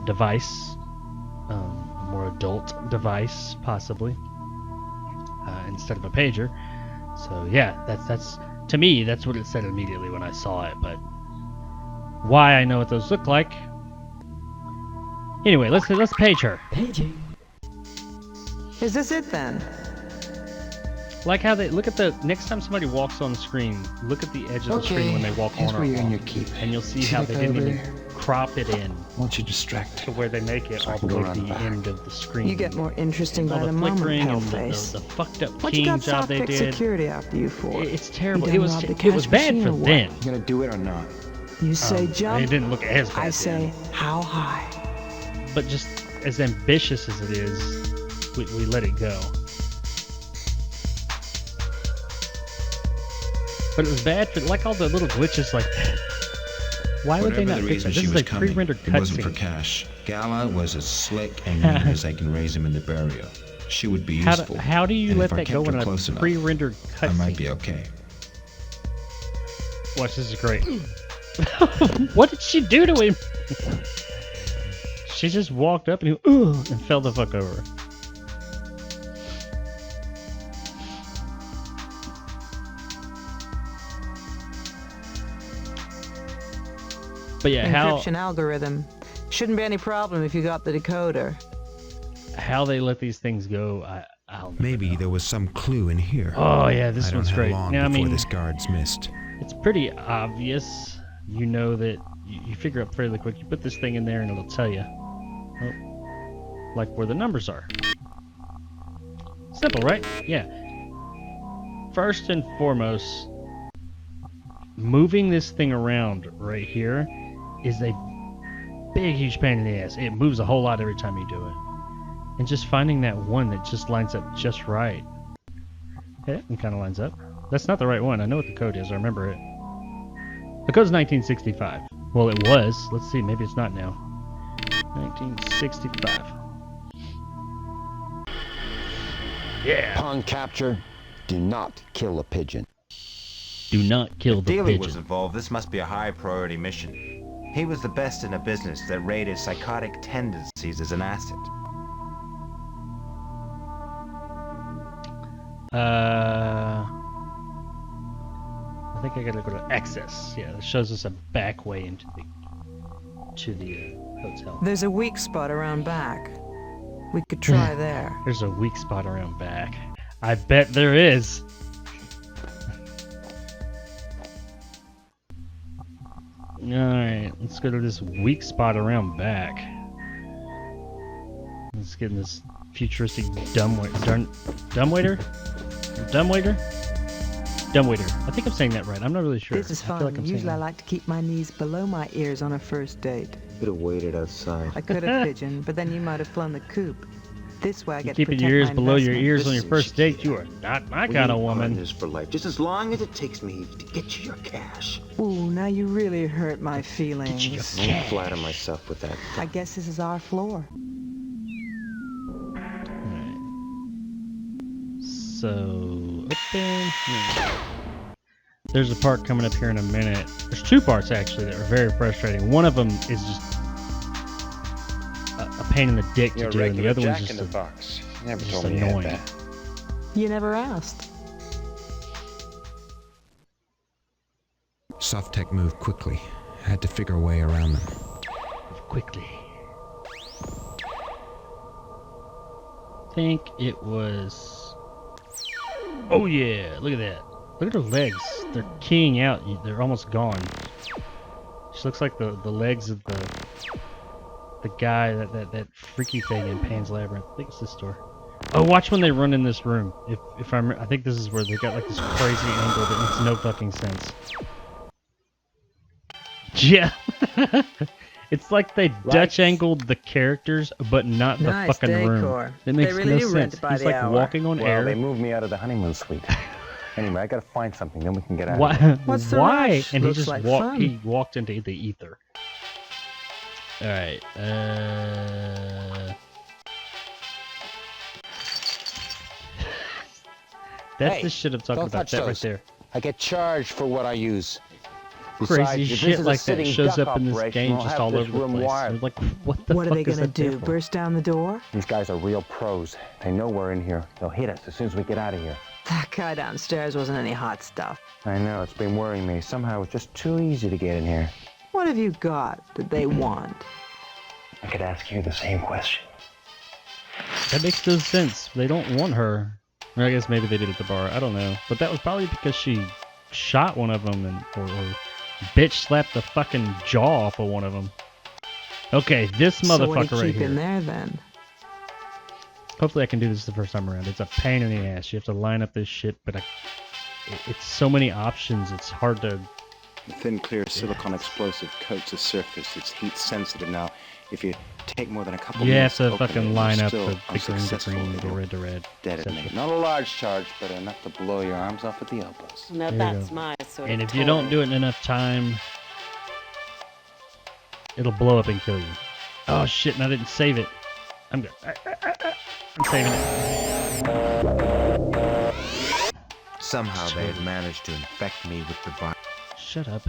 device, a more adult device possibly, instead of a pager. So yeah, that's to me that's what it said immediately when I saw it. But why I know what those look like. Anyway, let's page her. Paging. Is this it then? Like how they look at the next time somebody walks on the screen, look at the edge of the screen when they walk on or off, and you'll see how they didn't even crop it in. Once you distract to where they make it all the way to the end of the screen. You get more interesting all by the the moment, flickering and paleface. the fucked up What you keying got job they Softpick did. security after you for? It's terrible. You It done was robbed the it was cash bad machine for or what? then. You gonna do it or not? You say jump, It didn't look as bad I say then. how high. But just as ambitious as it is, we let it go. But it was bad for like all the little glitches like that. Why would they not Whatever the fix reason that? she This is was a coming, pre-rendered it wasn't for cutscene. cash. Gala was as slick and mean as I can raise him in the burial. She would be How useful. do you and let if I that go kept her in close a enough, pre-rendered I might cutscene? be okay. Watch, this is great. What did she do to him? She just walked up and he and fell the fuck over. But yeah, Encryption algorithm. Shouldn't be any problem if you got the decoder. how they let these things go, I'll never Maybe know. there was some clue in here. Oh yeah, this I don't one's have great. long Now, I before mean, this guard's missed. it's pretty obvious. You know that you figure out fairly quick. You put this thing in there and it'll tell you, like where the numbers are. Simple, right? Yeah. First and foremost, moving this thing around right here is a big, huge pain in the ass. It moves a whole lot every time you do it. And just finding that one that just lines up just right. Yeah, it kind of lines up. That's not the right one. I know what the code is. I remember it. The code's 1965. Well, it was. Let's see. Maybe it's not now. 1965. Yeah. Upon capture, do not kill a pigeon. Do not kill the Dealey pigeon. was involved. This must be a high priority mission. He was the best in a business that rated psychotic tendencies as an asset. I think I gotta go to access. Yeah, it shows us a back way into the hotel. There's a weak spot around back. We could try there. There's a weak spot around back. I bet there is. Alright, let's go to this weak spot around back. Let's get in this futuristic dumbwaiter. I think I'm saying that right. I'm not really sure. This is I feel fun. like I'm Usually I saying like to keep my knees below my ears on a first date. Could have waited outside. I could have pigeon, but then you might have flown the coop. This way I you get to keeping protect your ears my below your investment. ears on your first date. You are not my kind of woman. Partners for life, just as long as it takes me to get you your cash. Ooh, now you really hurt my feelings. I won't flatter myself with that. I guess this is our floor. Alright. So, open. There's a part coming up here in a minute. There's two parts actually that are very frustrating. One of them is just a pain in the dick to do, and the other one's just, box. Never just told me you had annoying. that. You never asked. Soft Tech moved quickly. I had to figure a way around them. Quickly. I think it was. Oh yeah! Look at that. Look at her legs. They're keying out. They're almost gone. She looks like the legs of the guy that freaky thing in Pan's Labyrinth. I think it's this door. Oh, watch when they run in this room. If I think this is where they got like this crazy angle that makes no fucking sense. Yeah. It's like they Dutch angled the characters, but not the fucking room. It makes no sense. He's like walking on air. They moved me out of the honeymoon suite. Anyway, I gotta find something, then we can get out. Why? Of here. Why? And he Looks just like walked. fun. He walked into the ether. All right. That's the shit I'm talking don't about. touch That right those. there. I get charged for what I use. Crazy Besides, if this shit is a like that sitting shows duck up in this operation, game we'll just have all this over the room place. wired. You're like, what the What are fuck they is gonna that do? there for? Burst down the door? These guys are real pros. They know we're in here. They'll hit us as soon as we get out of here. That guy downstairs wasn't any hot stuff. I know, it's been worrying me. Somehow it's just too easy to get in here. What have you got that they want? I could ask you the same question. That makes no sense. They don't want her. Or I guess maybe they did at the bar. I don't know. But that was probably because she shot one of them or bitch slapped the fucking jaw off of one of them. Okay, this So what do motherfucker you right keep here. in there then? Hopefully I can do this the first time around. It's a pain in the ass. You have to line up this shit, but it's so many options. It's hard to... The thin, clear silicon explosive coats the surface. It's heat sensitive now. If you take more than a couple You have minutes to open fucking it, line you're up still the green to unsuccessful. green, the It'll red to red. detonate. Not a large charge, but enough to blow your arms off at the elbows. Now There you that's go. my sort And of if you don't do it in enough time, it'll blow up and kill you. Oh shit, and I didn't save it. I'm good. I'm saving it. Somehow they had managed to infect me with the virus. Shut up.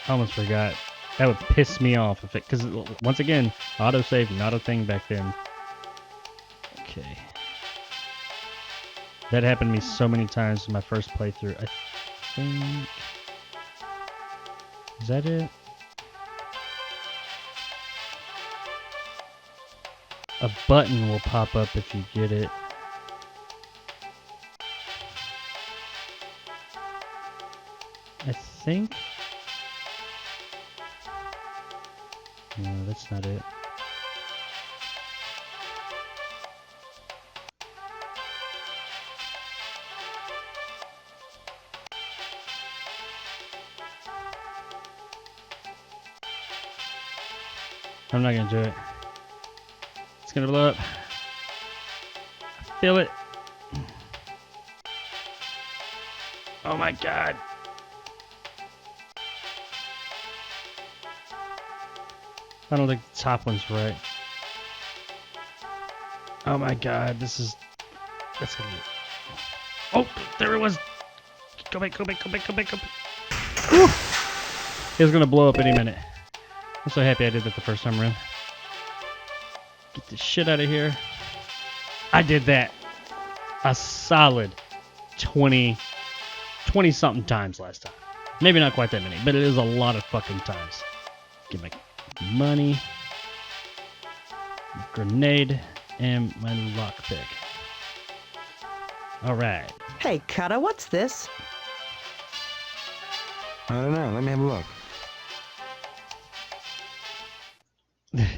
I almost forgot. That would piss me off if it, because once again, autosave not a thing back then. Okay. That happened to me so many times in my first playthrough. I think... Is that it? A button will pop up if you get it. I think... No, that's not it. I'm not gonna do it. It's gonna blow up. I feel it. Oh my god. I don't think the top one's right. Oh my god, this is... That's gonna be... Oh, there it was! Go back, go back, go back, go back, go back. Whew. It's gonna blow up any minute. I'm so happy I did that the first time around. Get this shit out of here. I did that a solid 20-something times last time. Maybe not quite that many, but it is a lot of fucking times. Get my money, my grenade, and my lockpick. Alright. Hey, Cutter, what's this? I don't know. Let me have a look.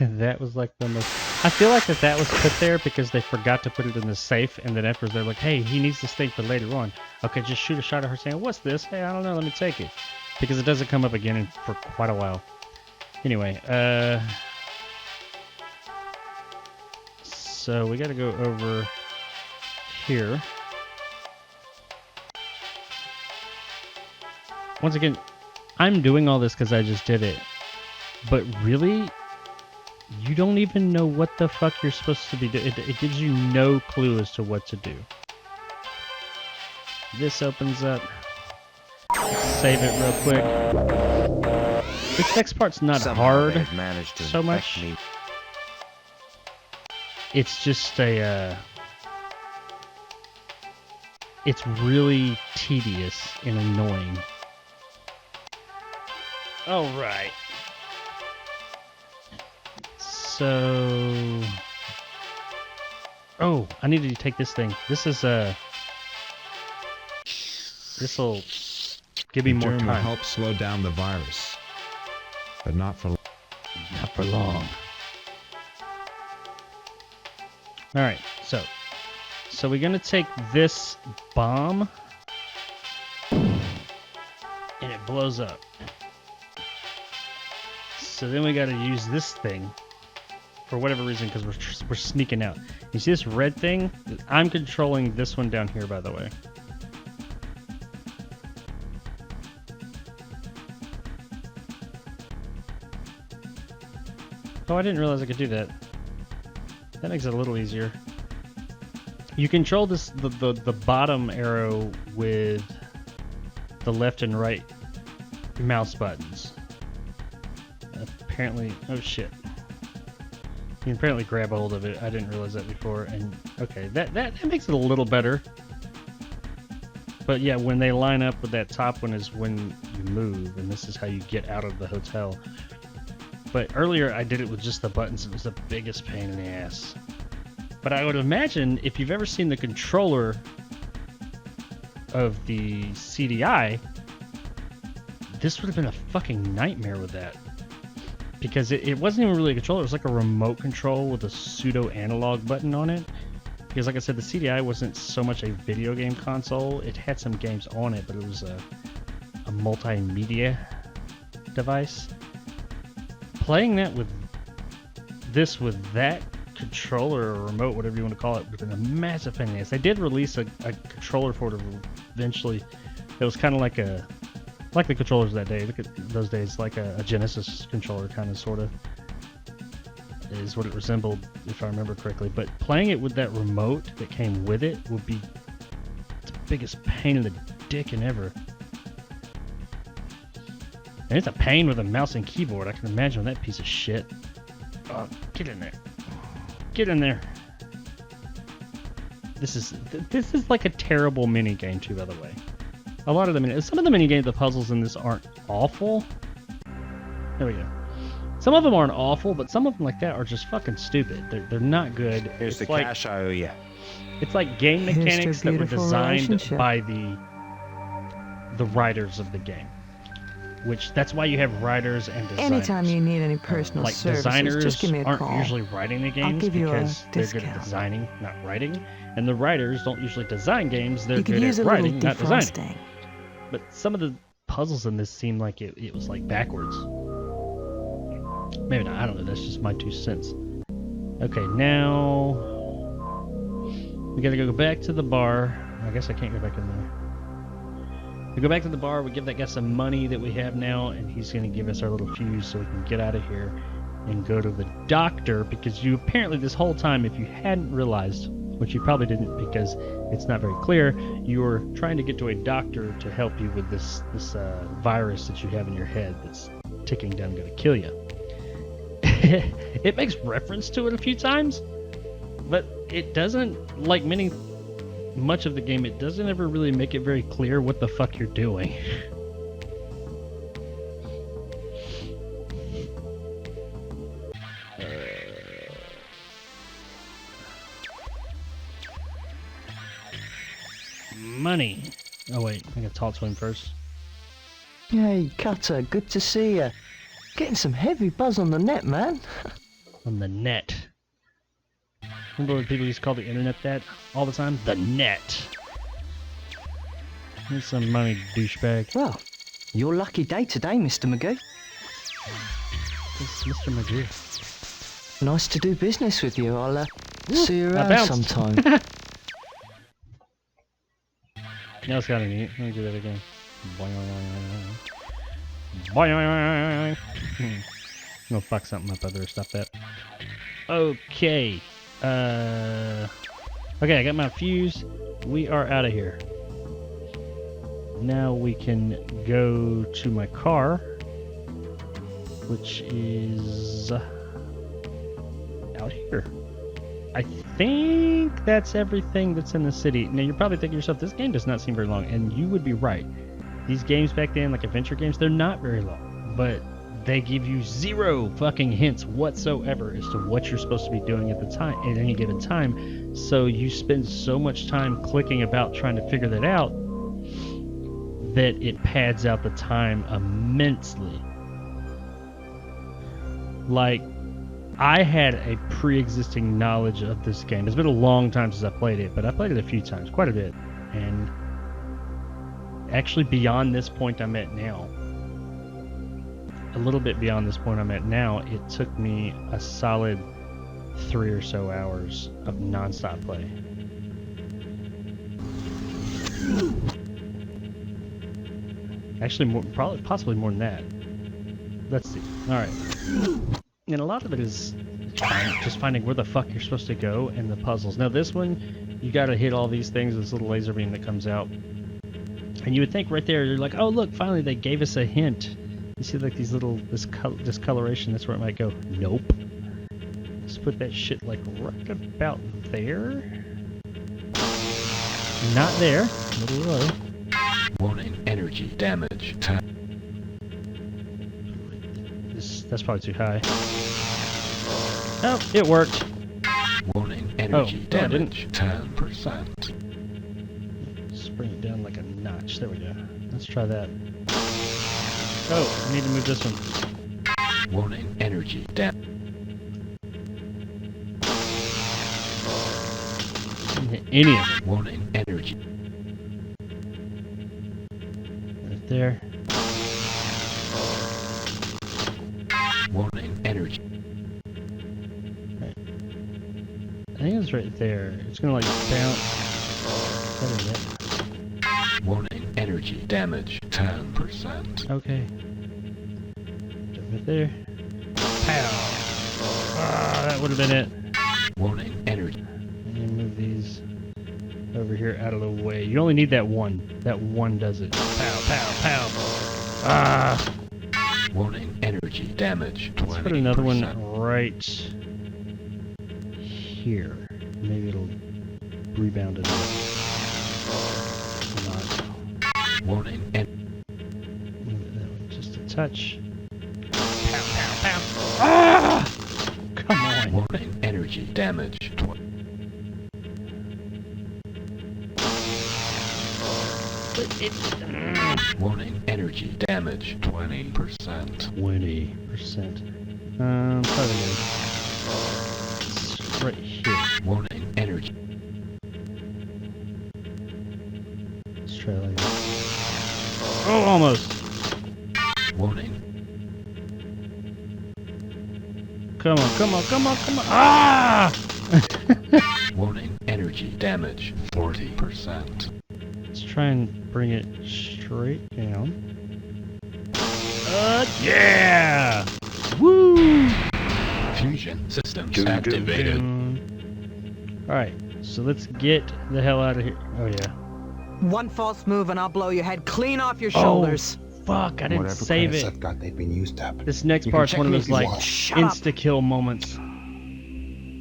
That was like the most I feel like that was put there because they forgot to put it in the safe, and then afterwards they're like, hey, he needs this thing for later on. Okay, just shoot a shot at her saying, what's this? Hey, I don't know, let me take it. Because it doesn't come up again for quite a while. Anyway, so we gotta go over here. Once again, I'm doing all this because I just did it. But really, you don't even know what the fuck you're supposed to be doing. It gives you no clue as to what to do. This opens up. Save it real quick. This next part's not hard so much. It's just a... it's really tedious and annoying. Alright. So... oh, I needed to take this thing. This is this'll give me more time. Will help slow down the virus, but not for long. Alright, so we're gonna take this bomb and it blows up. So then we gotta use this thing for whatever reason because we're sneaking out. You see this red thing? I'm controlling this one down here, by the way. Oh, I didn't realize I could do that. That makes it a little easier. You control this the bottom arrow with the left and right mouse buttons. Apparently, oh shit. You can apparently grab a hold of it. I didn't realize that before. And okay, that makes it a little better. But yeah, when they line up with that top one is when you move, and this is how you get out of the hotel. But earlier I did it with just the buttons, and it was the biggest pain in the ass. But I would imagine if you've ever seen the controller of the CDI, this would have been a fucking nightmare with that. Because it wasn't even really a controller, it was like a remote control with a pseudo analog button on it. Because like I said, the CDI wasn't so much a video game console. It had some games on it, but it was a multimedia device. Playing that with that controller or remote, whatever you want to call it, would have been a massive pain in the ass. They did release a controller for it eventually. It was kind of like the controllers of that day. Look at those days, like a Genesis controller, kind of, sort of, is what it resembled, if I remember correctly. But playing it with that remote that came with it would be the biggest pain in the dick in ever. And it's a pain with a mouse and keyboard. I can imagine that piece of shit. Oh, get in there. Get in there. This is like a terrible mini game too, by the way. A lot of some of the mini games, the puzzles in this aren't awful. There we go. Some of them aren't awful, but some of them like that are just fucking stupid. They're not good. Here's the cash I owe you. It's like game mechanics that were designed by the writers of the game. Which, that's why you have writers and designers. Anytime you need any personal services, designers just give me a call. aren't usually writing the games because they're good at designing, not writing. And the writers don't usually design games, they're good at writing, not designing. But some of the puzzles in this seem like it was like backwards. Maybe not, I don't know, that's just my 2 cents. Okay, now we gotta go back to the bar. I guess I can't go back in there. We go back to the bar, we give that guy some money that we have now, and he's going to give us our little fuse so we can get out of here and go to the doctor, because you apparently this whole time, if you hadn't realized, which you probably didn't because it's not very clear, you were trying to get to a doctor to help you with this virus that you have in your head that's ticking down, going to kill you. It makes reference to it a few times, but it doesn't, like much of the game, it doesn't ever really make it very clear what the fuck you're doing. Money. Oh wait, I gotta talk to him first. Hey, Cutter, good to see you. Getting some heavy buzz on the net, man. On the net. Remember when people used to call the internet that all the time? The net. Here's some money, douchebag. Well, your lucky day today, Mr. McGee. It's Mr. McGee. Nice to do business with you. I'll see you around sometime. That was kind of neat. Let me do that again. Boing. I'm gonna fuck something up. I better stop that. Okay. Okay, I got my fuse. We are out of here. Now we can go to my car, which is out here. I think that's everything that's in the city. Now you're probably thinking to yourself, this game does not seem very long, and you would be right. These games back then, like adventure games, they're not very long, but they give you zero fucking hints whatsoever as to what you're supposed to be doing at the time, at any given time. So you spend so much time clicking about trying to figure that out that it pads out the time immensely. Like, I had a pre-existing knowledge of this game. It's been a long time since I played it, but I played it a few times, quite a bit. And actually beyond this point I'm at now, a little bit beyond this point I'm at now, it took me a solid 3 or so hours of non-stop play. Actually, more, probably, possibly more than that. Let's see. All right. And a lot of it is just finding where the fuck you're supposed to go and the puzzles. Now this one, you got to hit all these things with this little laser beam that comes out. And you would think right there, you're like, oh look, finally they gave us a hint. You see like these little, discoloration, that's where it might go. Nope. Let's put that shit like right about there. Not there. A little low. Warning, energy damage. That's probably too high. Oh, it worked. Warning, energy damage. 10%. Let's bring it down like a notch. There we go. Let's try that. Oh, I need to move this one. Warning, energy damage. Any of it. Warning, energy. Right there. Warning, energy. Right. I think it's right there. It's gonna like bounce. Warning, energy damage. 10%. Okay. Right there. Pow! Ah, that would have been it. Warning, energy. And you move these over here out of the way. You only need that one. That one does it. Pow, pow, pow. Ah! Warning, energy damage. 20%. Let's put another one right here. Maybe it'll rebound it. Warning, move that one just a touch. Pow, pow, pow. Ah! Come on. Warning, energy damage. Warning, energy damage. 20%. 20%. Probably good. It's right here. Warning, energy. Let's try like that. Oh, almost. Warning. Come on, come on, come on, come on. Ah! Warning, energy damage. 40%. Let's try and bring it straight down. Yeah! Woo! Fusion systems activated. Alright, so let's get the hell out of here. Oh, yeah. One false move and I'll blow your head clean off your shoulders. Fuck, I didn't save it. I've got, they've been used up. This next part's one of those, like, insta-kill moments.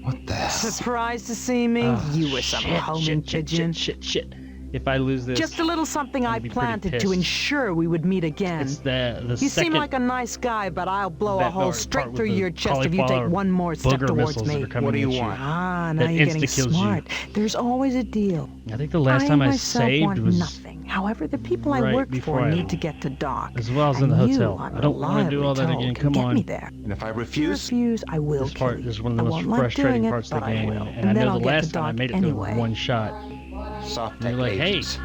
What the hell? Surprised to see me? You were some homing pigeon. Shit. if I lose this, Just a little something I I'd be pretty planted to pissed. ensure we would meet again. It's the You second. seem like a nice guy, but I'll blow a that hole part straight with through the your chest if you take cauliflower one more step booger towards missiles that me. are coming What do you at want? Ah, now That you're getting insta-kills you. smart. There's always a deal. I think the last time I myself saved want was nothing. However, the people I right work before for I- need to get to dock. as well as in the And hotel. You, I'm I don't want to do all that reliably again. told, Come can get on. me there. And if I If you refuse? refuse, I will This part kill you. is one of the I most won't like frustrating doing it, parts of but the I game, will. and I And then know I'll the get last to time I dock made it through anyway. with one shot. Soft They're tech like, hey, agents.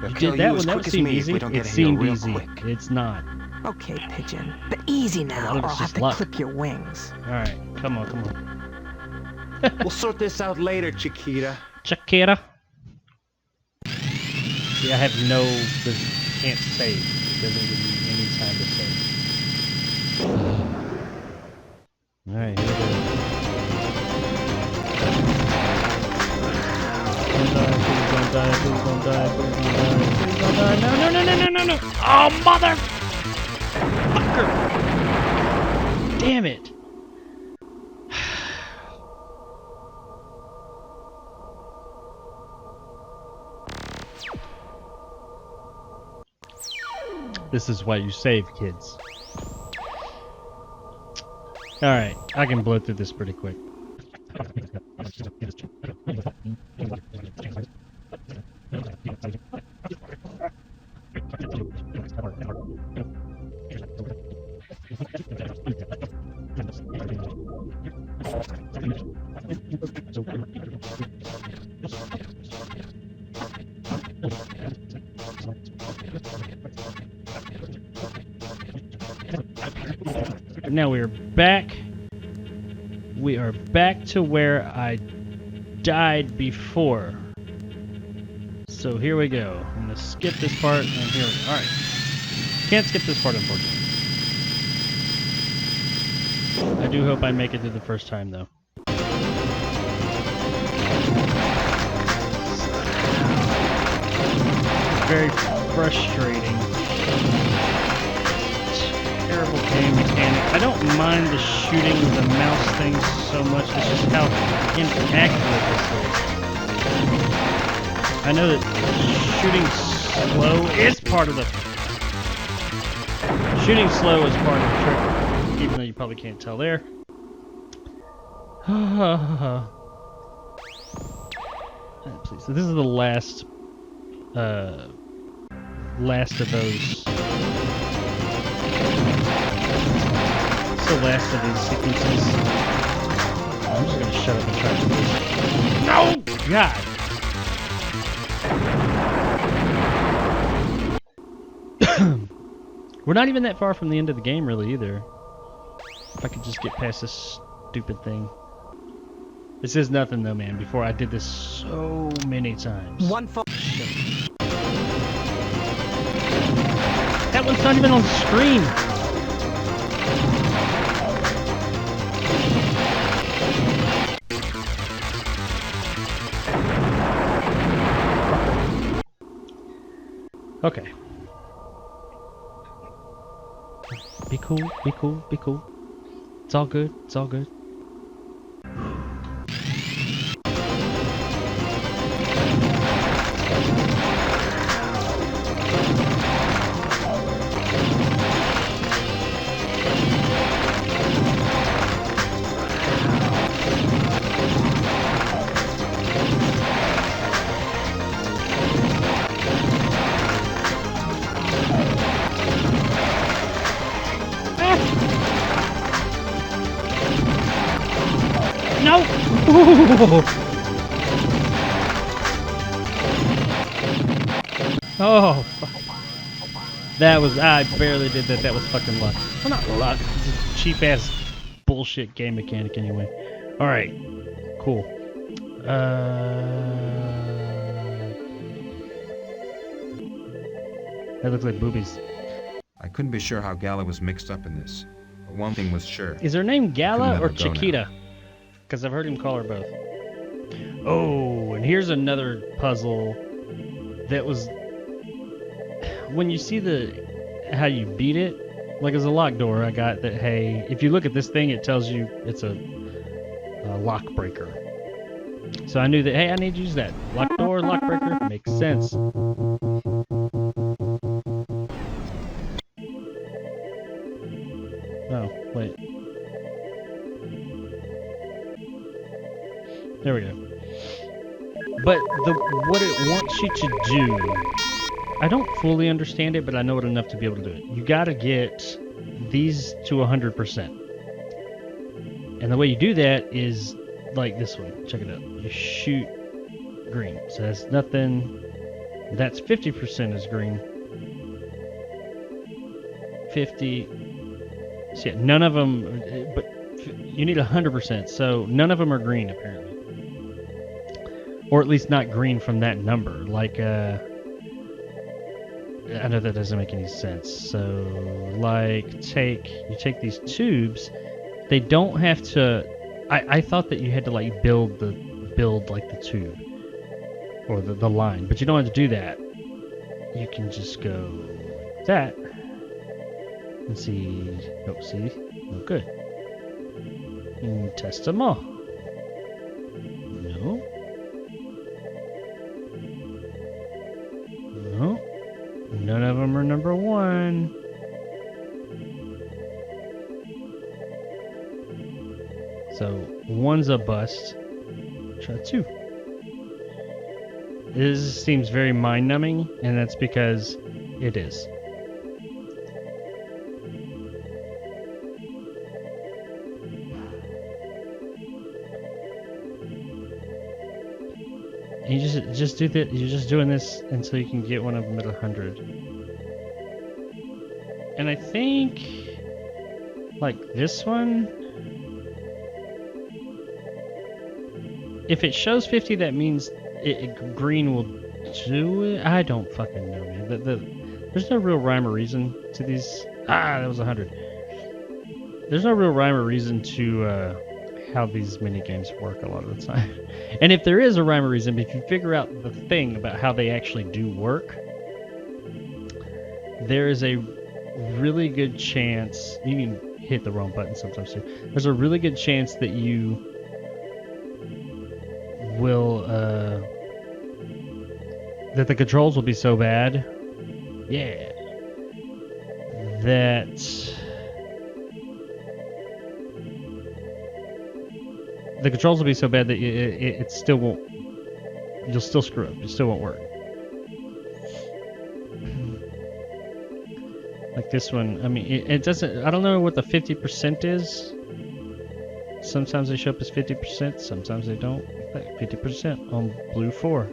They'll you kill did that you one. as That quick would as seem me if easy. we don't It get here seemed real easy. quick. It's not. Okay, Pigeon. But easy now, lot of or it's I'll have just to luck. clip your wings. All right, come on. We'll sort this out later, Chiquita. Chiquita. See, I have can't save. It doesn't give me any time to save. All right, here we go. Please don't die, please don't die, please don't die, please don't die. No. Oh, motherfucker. Damn it. This is why you save, kids. Alright, I can blow through this pretty quick. Now we are back. We are back to where I died before. So here we go. I'm gonna skip this part, and here we go. Alright. Can't skip this part, unfortunately. I do hope I make it to the first time, though. Very frustrating. Terrible game mechanic. I don't mind the shooting with the mouse thing so much. It's just how inaccurate this is. I know that shooting slow is part of the... Shooting slow is part of the trick, even though you probably can't tell there. Please. So this is the last of those. It's the last of these sequences. I'm just gonna shut up and try to do this. No! God! We're not even that far from the end of the game, really, either. If I could just get past this stupid thing. This is nothing, though, man. Before I did this so many times. That one's not even on the screen. Okay. Be cool, be cool, be cool. It's all good, it's all good. No! Ooh. Oh, fuck. That was, I barely did that. That was fucking luck. Well, not luck. This is cheap ass bullshit game mechanic anyway. Alright. Cool. That looks like boobies. I couldn't be sure how Gala was mixed up in this, but one thing was sure. Is her name Gala or Couldn't let her go now. Chiquita? Because I've heard him call her both. Oh, and here's another puzzle that was... When you see how you beat it, like there's a lock door I got that, hey, if you look at this thing, it tells you it's a lock breaker. So I knew that, hey, I need to use that. Lock door, lock breaker, makes sense. Oh, wait. There we go. But what it wants you to do, I don't fully understand it, but I know it enough to be able to do it. You gotta get these to 100%. And the way you do that is like this one. Check it out. You shoot green. So that's nothing. That's 50% is green. 50. So yeah, none of them, but you need 100%. So none of them are green apparently. Or at least not green from that number. Like, I know that doesn't make any sense. So, like, you take these tubes. They don't have to. I thought that you had to like build like the tube or the line, but you don't have to do that. You can just go like that and see. Oh, see, no good. And test them all. No. No. None of them are number one. So one's a bust. Try two. This seems very mind-numbing, and that's because it is. And you just do that. You're just doing this until you can get one of them at 100. And I think, like this one. If it shows 50, that means green will do it. I don't fucking know, man. There's no real rhyme or reason to these. Ah, that was 100. There's no real rhyme or reason to how these mini games work a lot of the time. And if there is a rhyme or reason, if you figure out the thing about how they actually do work, there is a really good chance you can hit the wrong button sometimes too. There's a really good chance that you will that the controls will be so bad, yeah, that the controls will be so bad that it still won't. You'll still screw up. It still won't work. Like this one. I mean, it doesn't. I don't know what the 50% is. Sometimes they show up as 50%. Sometimes they don't. Like 50% on blue 4.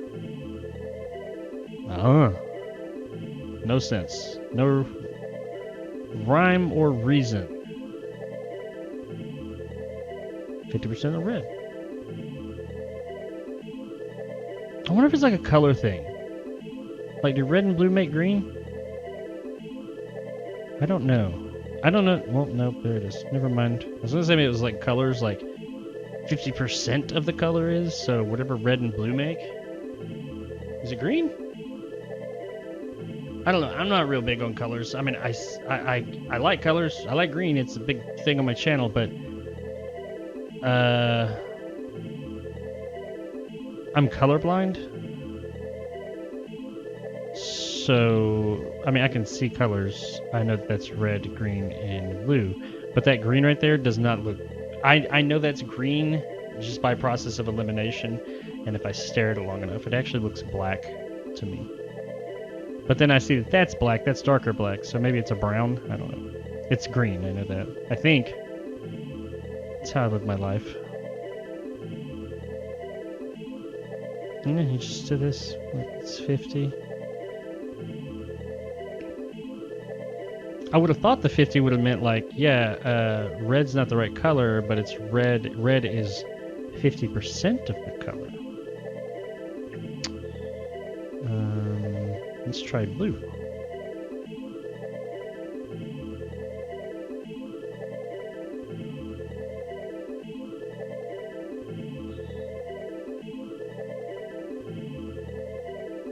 No sense. No rhyme or reason. 50% of red. I wonder if it's like a color thing. Like, do red and blue make green? I don't know. Well, nope, there it is. Never mind. I was gonna say maybe it was like colors, like 50% of the color is, so whatever red and blue make. Is it green? I don't know. I'm not real big on colors. I mean, I like colors. I like green. It's a big thing on my channel, but I'm colorblind. So, I mean, I can see colors. I know that's red, green, and blue. But that green right there does not look... I know that's green just by process of elimination. And if I stare at it long enough, it actually looks black to me. But then I see that that's black. That's darker black. So maybe it's a brown. I don't know. It's green. I know that. I think. That's how I live my life. And then you just do this. It's 50. I would have thought the 50 would have meant like, yeah, red's not the right color, but it's red. Red is 50% of the color. Let's try blue.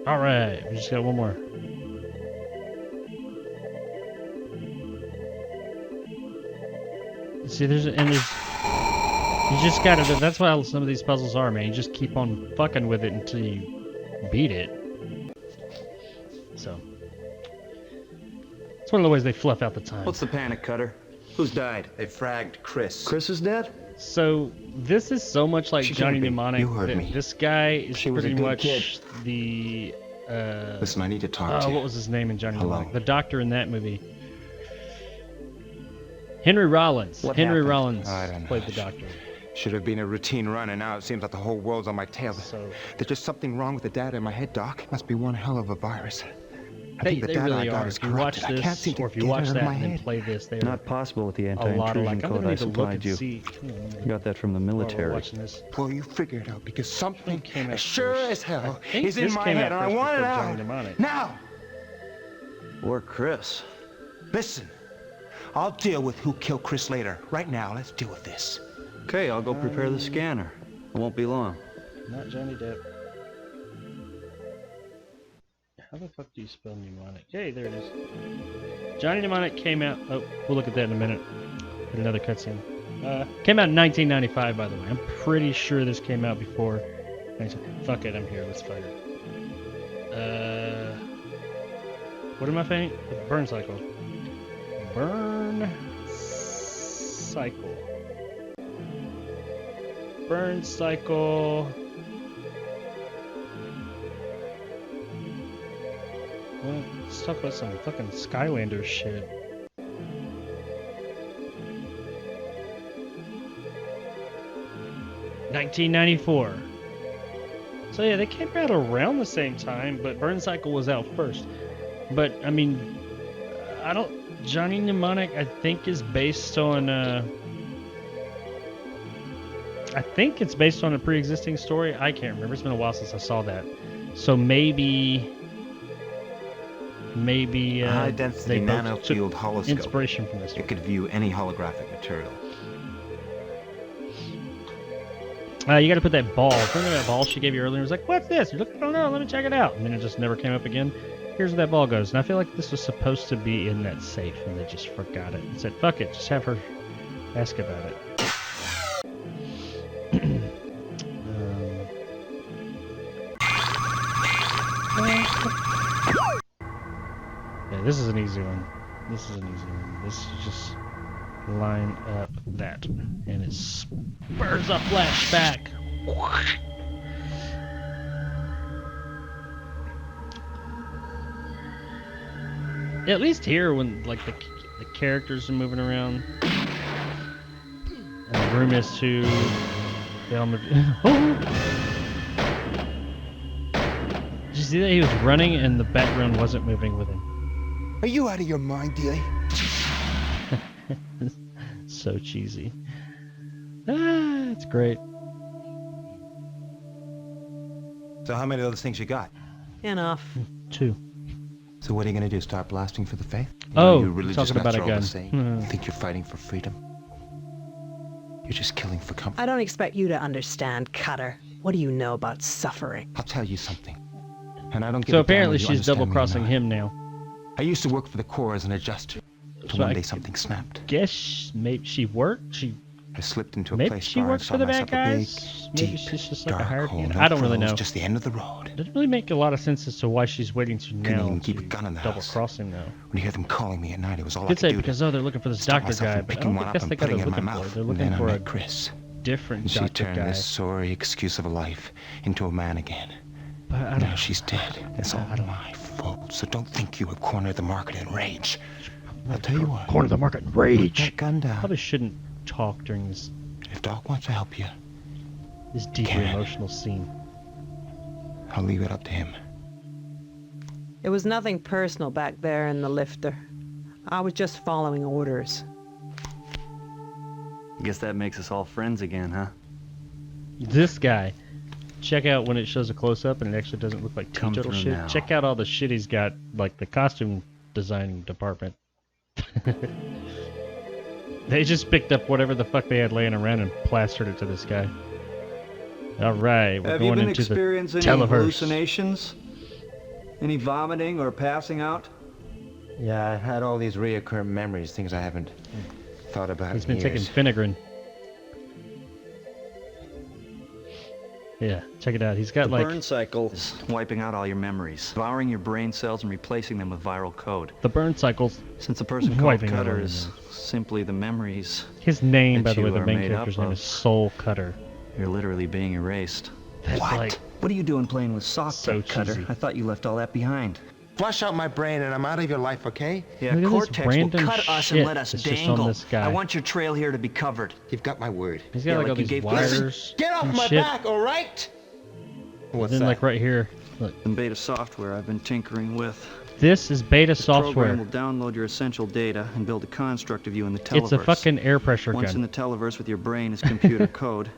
All right, we just got one more. See, there's You just gotta. That's what some of these puzzles are, man. You just keep on fucking with it until you beat it. So it's one of the ways they fluff out the time. What's the panic, Cutter? Who's died? They fragged Chris. Chris is dead? So this is so much like She Johnny can't be. Mnemonic You heard that me. this guy is She was a pretty good much kid. the. Listen, I need to talk to you. What was his name in Johnny Hello. Mnemonic? The doctor in that movie. Henry Rollins. What Henry happened? Rollins I don't know. played the doctor. Should have been a routine run, and now it seems like the whole world's on my tail. So There's just something wrong with the data in my head, Doc. Must be one hell of a virus. I they think the they data really I got are. is If you watch corrupted. I can't this, seem to or if you get watch it out of that my and then head. play this, they Not possible with the a lot of anti-intrusion like, I'm code gonna I need to look supplied and you. see. Got that from the While we're military. watching this. Well, you figure it out, because something came out as sure first. as hell I think is in this my came head, out and I first want it before Johnny out. Mnemonic. Now! Or Chris. Listen, I'll deal with who killed Chris later. Right now, let's deal with this. Okay, I'll go prepare the scanner. It won't be long. Not Johnny Depp. How the fuck do you spell mnemonic? Hey, there it is. Johnny Mnemonic came out. Oh, we'll look at that in a minute. Get another cutscene. Came out in 1995, by the way. I'm pretty sure this came out before. Fuck it, I'm here. Let's fight it. What am I fighting? Burn cycle. Burn cycle. Burn cycle. Well, let's talk about some fucking Skylander shit. $1994. So yeah, they came out around the same time, but Burn Cycle was out first. But I mean, I don't. Johnny Mnemonic, I think, is based on. I think it's based on a pre-existing story. I can't remember. It's been a while since I saw that. So maybe A high-density they both nanofield took holoscope. inspiration from this. It could view any holographic material. You got to put that ball. Remember that ball she gave you earlier? It was like, what's this? You're like, I don't know. Let me check it out. And then it just never came up again. Here's where that ball goes. And I feel like this was supposed to be in that safe, and they just forgot it and said, fuck it. Just have her ask about it. Yeah, this is an easy one. This is an easy one. This is just line up that, and it spurs a flashback. At least here, when like the characters are moving around, and the room is too. Oh! Did you see that he was running and the background wasn't moving with him? Are you out of your mind, Dealey? So cheesy. Ah, it's great. So how many of those things you got? Enough. 2. So what are you gonna do? Start blasting for the faith? Oh, you religious talking about nuts a are all gun. the same. You think you're fighting for freedom? You're just killing for comfort. I don't expect you to understand, Cutter. What do you know about suffering? I'll tell you something. And I don't give So a damn apparently whether you she's understand me or double-crossing not. him now. I used to work for the Corps as an adjuster. Till So one I day something snapped. Guess maybe she worked. I slipped into a Maybe place she bar and works saw for the myself bad a big, guys. Maybe deep, she's just like a dark hired hole. hand. No I don't really frills, know. Just the end of the road. It doesn't really make a lot of sense as to why she's waiting to Couldn't now even keep a to gun in the double house. crossing though. When you hear them calling me at night, it was all I Could could say do because to they're looking for the stop doctor myself guy, from but I picking don't one think up that's and the guy putting they're it in my looking for. mouth. They're And looking then I for a met Chris. different And she doctor turned guy. this sorry excuse of a life into a man again. But I don't Now know. she's dead. It's all my fault. So don't think you have cornered the market in rage. I'll tell you what. Corner the market in rage. Put that gun down. Probably shouldn't talk during this If Doc wants to help you, deeply can. emotional scene. I'll leave it up to him. It was nothing personal back there in the lifter. I was just following orders. Guess that makes us all friends again, huh? This guy. Check out when it shows a close-up and it actually doesn't look like Come total through shit. now. Check out all the shit he's got, like the costume designing department. They just picked up whatever the fuck they had laying around and plastered it to this guy. All right, we're Have you going been into the experiencing any televerse. hallucinations? Any vomiting or passing out? Yeah, I had all these reoccurring memories, things I haven't thought about He's in been years. taking Finnegan. Yeah, check it out. He's got The like burn cycle is wiping out all your memories, devouring your brain cells and replacing them with viral code. the burn cycles. Since the person called Wiping out Cutter all is simply the memories His name, that by the way, you the are main made character's up name of, is Soul Cutter. you're literally being erased. That's like What are you doing playing with soft so tech, Cutter? cheesy. I thought you left all that behind. Flush out my brain and I'm out of your life, okay? Yeah, Look at this Cortex will random cut us shit and let us that's just on dangle. this guy. I want your trail here to be covered. You've got my word. He's got Yeah, like all like you these gave- wires. Get off and my shit. back, all right? What's Then that? like right here. Look, Some beta software I've been tinkering with. this is beta This program software. will download your essential data and build a construct of you in the televerse. It's a fucking air pressure Once in gun. the televerse with your brain as computer code,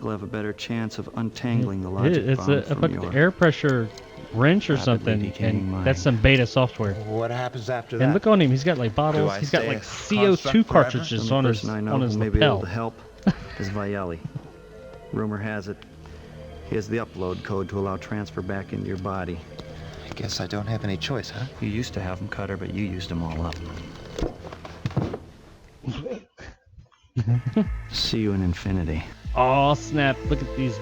you'll have a better chance of untangling the logic It's bomb a from fucking your air pressure wrench or rapidly something, decaying and mind. that's some beta software. What happens after that? And look on him, he's got like Do bottles. I He's got stay like a CO2 construct forever? cartridges The on only his person I know who may be lapel. able to help is Viali. Rumor has it he has the upload code to allow transfer back into your body. I guess I don't have any choice, huh? You used to have them, Cutter, but you used them all up. See you in infinity. Oh snap! Look at these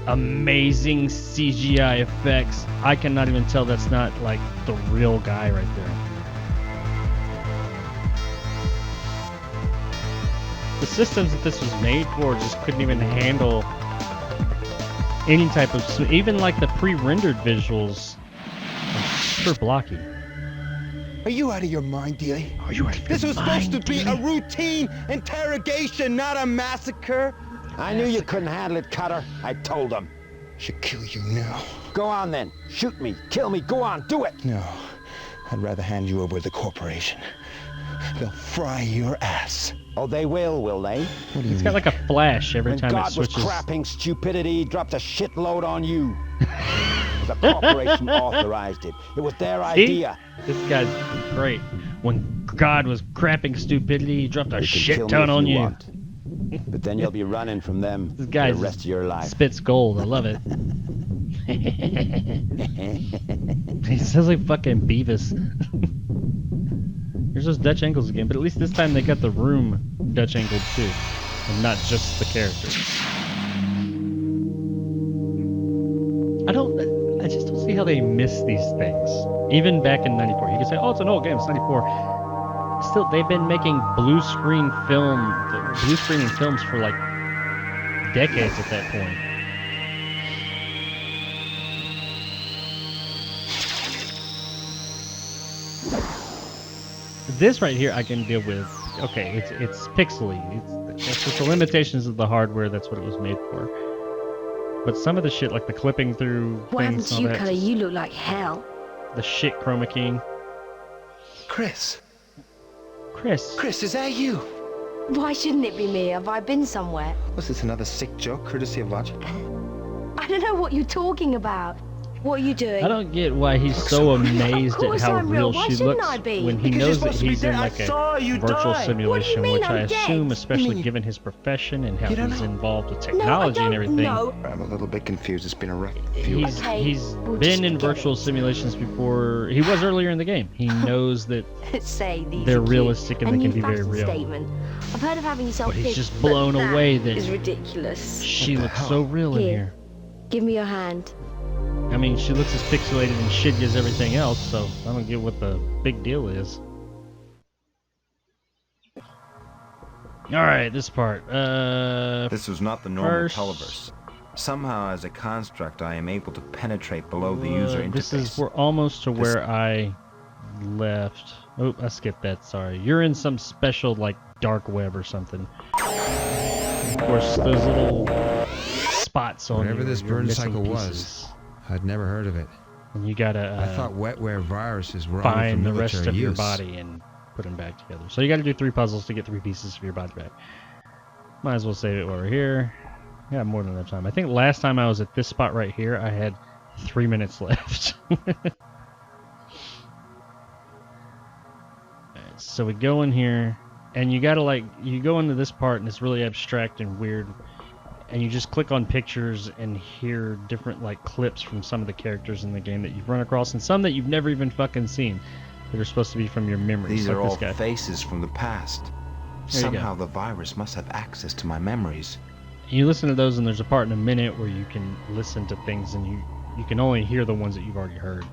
amazing CGI effects. I cannot even tell that's not like the real guy right there. The systems that this was made for just couldn't even handle any type of, even like the pre-rendered visuals are super blocky. Are you out of your mind, Dealey? Are you out of This your was mind, supposed to be Dealey? a routine interrogation, not a massacre. I knew you couldn't handle it, Cutter. I told them. Should kill you now. Go on then. Shoot me. Kill me. Go on. Do it. No. I'd rather hand you over to the corporation. They'll fry your ass. Oh, they will they? What do you It's got like a flash every When time God it switches. was crapping stupidity, he dropped a shitload on you. The corporation authorized it. It was their See? idea. This guy's great. When God was crapping stupidity, he dropped a You can shit kill me ton if on you. want. But then you'll be running from them This for guy the rest of your life. spits gold. I love it. He sounds like fucking Beavis. Here's those Dutch angles again, but at least this time they got the room Dutch angled too, and not just the characters. I just don't see how they miss these things. Even back in '94, you can say, "Oh, it's an old game. It's '94." Still, they've been making blue screening films for like decades at that point. This right here I can deal with. Okay, it's pixely. It's just the limitations of the hardware. That's what it was made for. But some of the shit, like the clipping through What happened things, to and you, all that, Cutter? You look like hell. the shit chroma keying. Chris. Chris, is that you? Why shouldn't it be me? Have I been somewhere? Was this another sick joke, courtesy of Logic? I don't know what you're talking about. What are you doing? I don't get why he's so amazed Of at course how I'm real real. Why she shouldn't looks I be? when he Because you're knows that supposed to be he's dead. in I like saw a you virtual die. simulation, What do you mean which I I'm dead? assume, especially mean- given his profession and how You don't he's know? involved with No, I technology and don't everything. know. I'm a little bit confused. It's been a rough few He's Okay, we'll been just in get virtual it. simulations before. He was earlier in the game. He knows that Say these they're are cute. realistic and A they new can be very fashion real. Statement. I've heard of having yourself But he's kissed, just blown but away that that is ridiculous. she looks so real in Here. here. Give me your hand. I mean, she looks as pixelated and shitty as everything else, so I don't get what the big deal is. Alright, this part. This was not the normal first- televerse. Somehow, as a construct, I am able to penetrate below the user interface. This is we're almost to where I left. Oh, I skipped that, sorry. You're in some special, like, dark web or something. Of course, those little spots on Whatever you, this you're burn missing cycle pieces. was, I'd never heard of it. And you gotta I thought wetware viruses were only for find the military rest of your use. body and put them back together. So you gotta do 3 puzzles to get 3 pieces of your body back. Might as well save it while we're here. Yeah, more than enough time. I think last time I was at this spot right here, I had 3 minutes left. Alright, so we go in here, and you gotta you go into this part, and it's really abstract and weird, and you just click on pictures and hear different clips from some of the characters in the game that you've run across, and some that you've never even fucking seen that are supposed to be from your memories. These like are this all guy. faces from the past. There you go. Somehow the virus must have access to my memories. You listen to those, and there's a part in a minute where you can listen to things, and you can only hear the ones that you've already heard.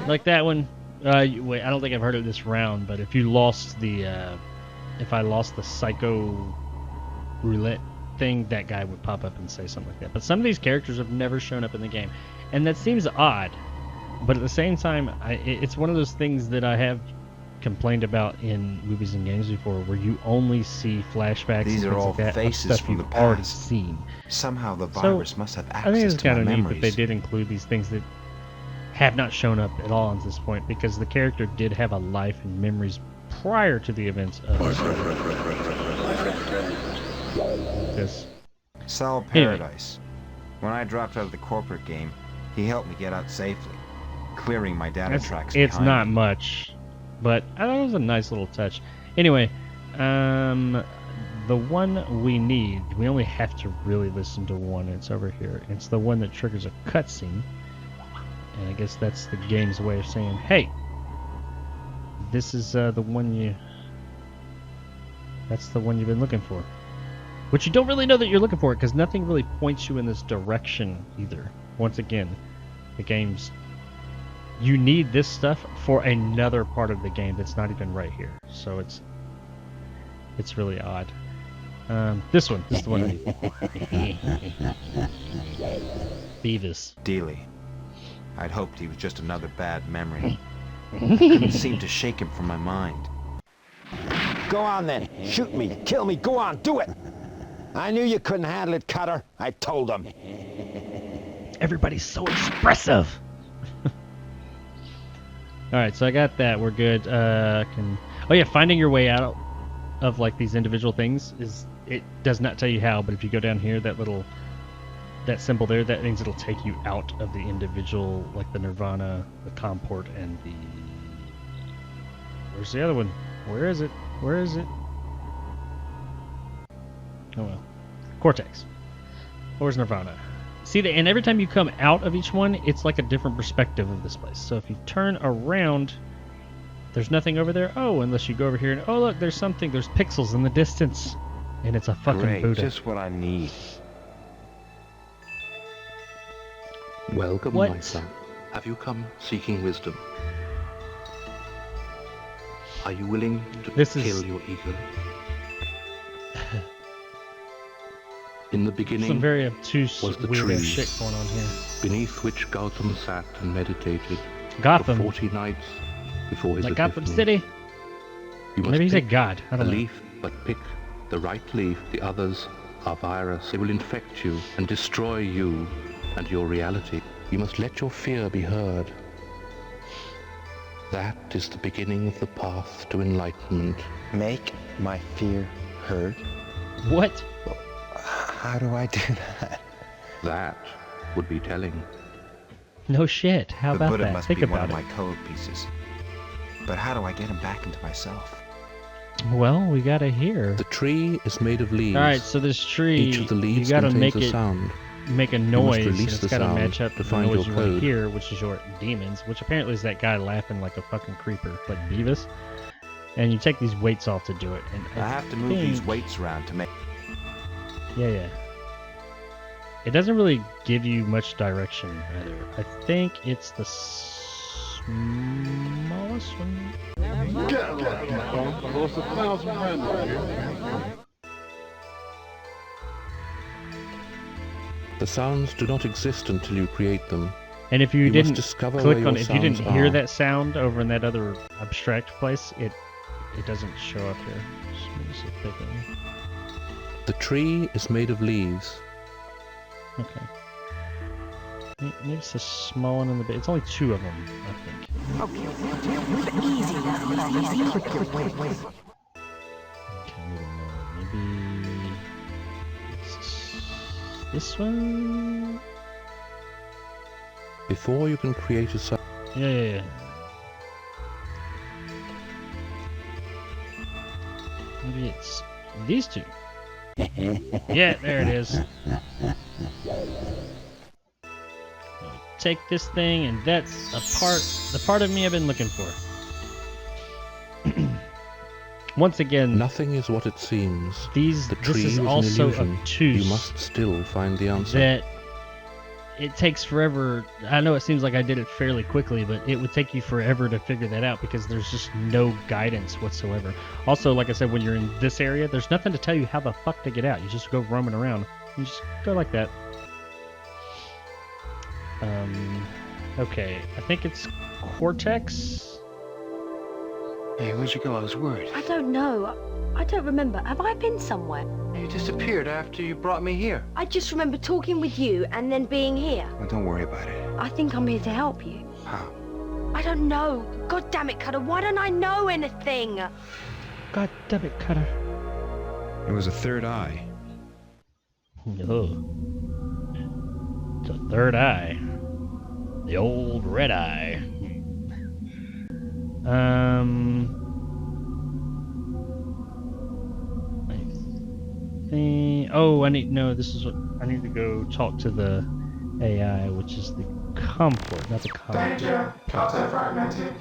Like that one. Wait, I don't think I've heard it this round, but if you lost the, if I lost the psycho roulette thing, that guy would pop up and say something like that. But some of these characters have never shown up in the game, and that seems odd. But at the same time, it's one of those things that I have complained about in movies and games before, where you only see flashbacks. These and are all like that, faces stuff from you've the already past. seen. Somehow the virus must have I think access it's to my kind of neat memories. that they did include these things that have not shown up at all at this point, because the character did have a life and memories prior to the events of this. Sal Paradise. When I dropped out of the corporate game, he helped me get out safely, clearing my data tracks It's behind not me. much, but I thought it was a nice little touch. Anyway, the one we need, we only have to really listen to one. It's over here. It's the one that triggers a cutscene. And I guess that's the game's way of saying, hey, this is the one that's the one you've been looking for. Which you don't really know that you're looking for it, because nothing really points you in this direction either. Once again, the game's, you need this stuff for another part of the game that's not even right here. So it's really odd. This is the one I need. Beavis. Dealey. I'd hoped he was just another bad memory. I couldn't seem to shake him from my mind. Go on then. Shoot me. Kill me. Go on. Do it. I knew you couldn't handle it, Cutter. I told him. Everybody's so expressive. Alright, so I got that. We're good. Oh yeah, finding your way out of like these individual things it does not tell you how, but if you go down here, that symbol there, that means it'll take you out of the individual, like the Nirvana, the Comport, and the... Where's the other one? Where is it? Where is it? Oh well. Cortex. Where's Nirvana? See, and every time you come out of each one, it's like a different perspective of this place. So if you turn around, there's nothing over there. Oh, unless you go over here and, oh look, there's something. There's pixels in the distance. And it's a fucking Great, Buddha. just what I need. Welcome, What? my son. Have you come seeking wisdom? Are you willing to kill your ego? In the beginning Some very obtuse, was the weird tree shit going on here. beneath which Gautam sat and meditated Gotham. for 40 nights before his Like Gotham epiphany. City. You must Maybe he said pick God. I a don't know. leaf, but pick the right leaf. The others are virus. They will infect you and destroy you and your reality. You must let your fear be heard. That is the beginning of the path to enlightenment. Make my fear heard? What? How do I do that? That would be telling. No shit. How the about Buddha that? must Think be one about of it. my code pieces. But how do I get him back into myself? Well, we gotta hear. The tree is made of leaves. Alright, so this tree, Each of the leaves you gotta contains make a it sound. make a You must noise, and release it's the gotta sound match up to to the find noise your you want to code. hear, which is your demons, which apparently is that guy laughing like a fucking creeper, like Beavis. And you take these weights off to do it. And I have to move these weights around to make... Yeah. It doesn't really give you much direction either. I think it's the smallest one. The sounds do not exist until you create them. And if you must didn't discover click where on your it, if you didn't sounds hear are. that sound over in that other abstract place, it doesn't show up here. Just make this a big one. The tree is made of leaves. Okay. Maybe it's a small one in the bit. It's only 2 of them, I think. Okay, easy now. Easy. Wait. Okay, maybe it's this one. Before you can create a sound. Yeah. Maybe it's these 2. Yeah, there it is. Take this thing, and that's the part of me I've been looking for. once again, nothing is what it seems. This is also obtuse. You must still find the answer. That it takes forever. I know it seems like I did it fairly quickly, but it would take you forever to figure that out because there's just no guidance whatsoever. Also, like I said, when you're in this area, there's nothing to tell you how the fuck to get out. You just go roaming around. You just go like that. Okay, I think it's Cortex. Hey, where'd you go? I was worried. I don't know. I don't remember. Have I been somewhere? You disappeared after you brought me here. I just remember talking with you and then being here. Well, don't worry about it. I think I'm here to help you. How? I don't know. God damn it, Cutter. Why don't I know anything? God damn it, Cutter. It was a third eye. Oh. It's a third eye. The old red eye. I need to go talk to the AI, which is the comfort, not the comfort. Danger, Cutter fragmented.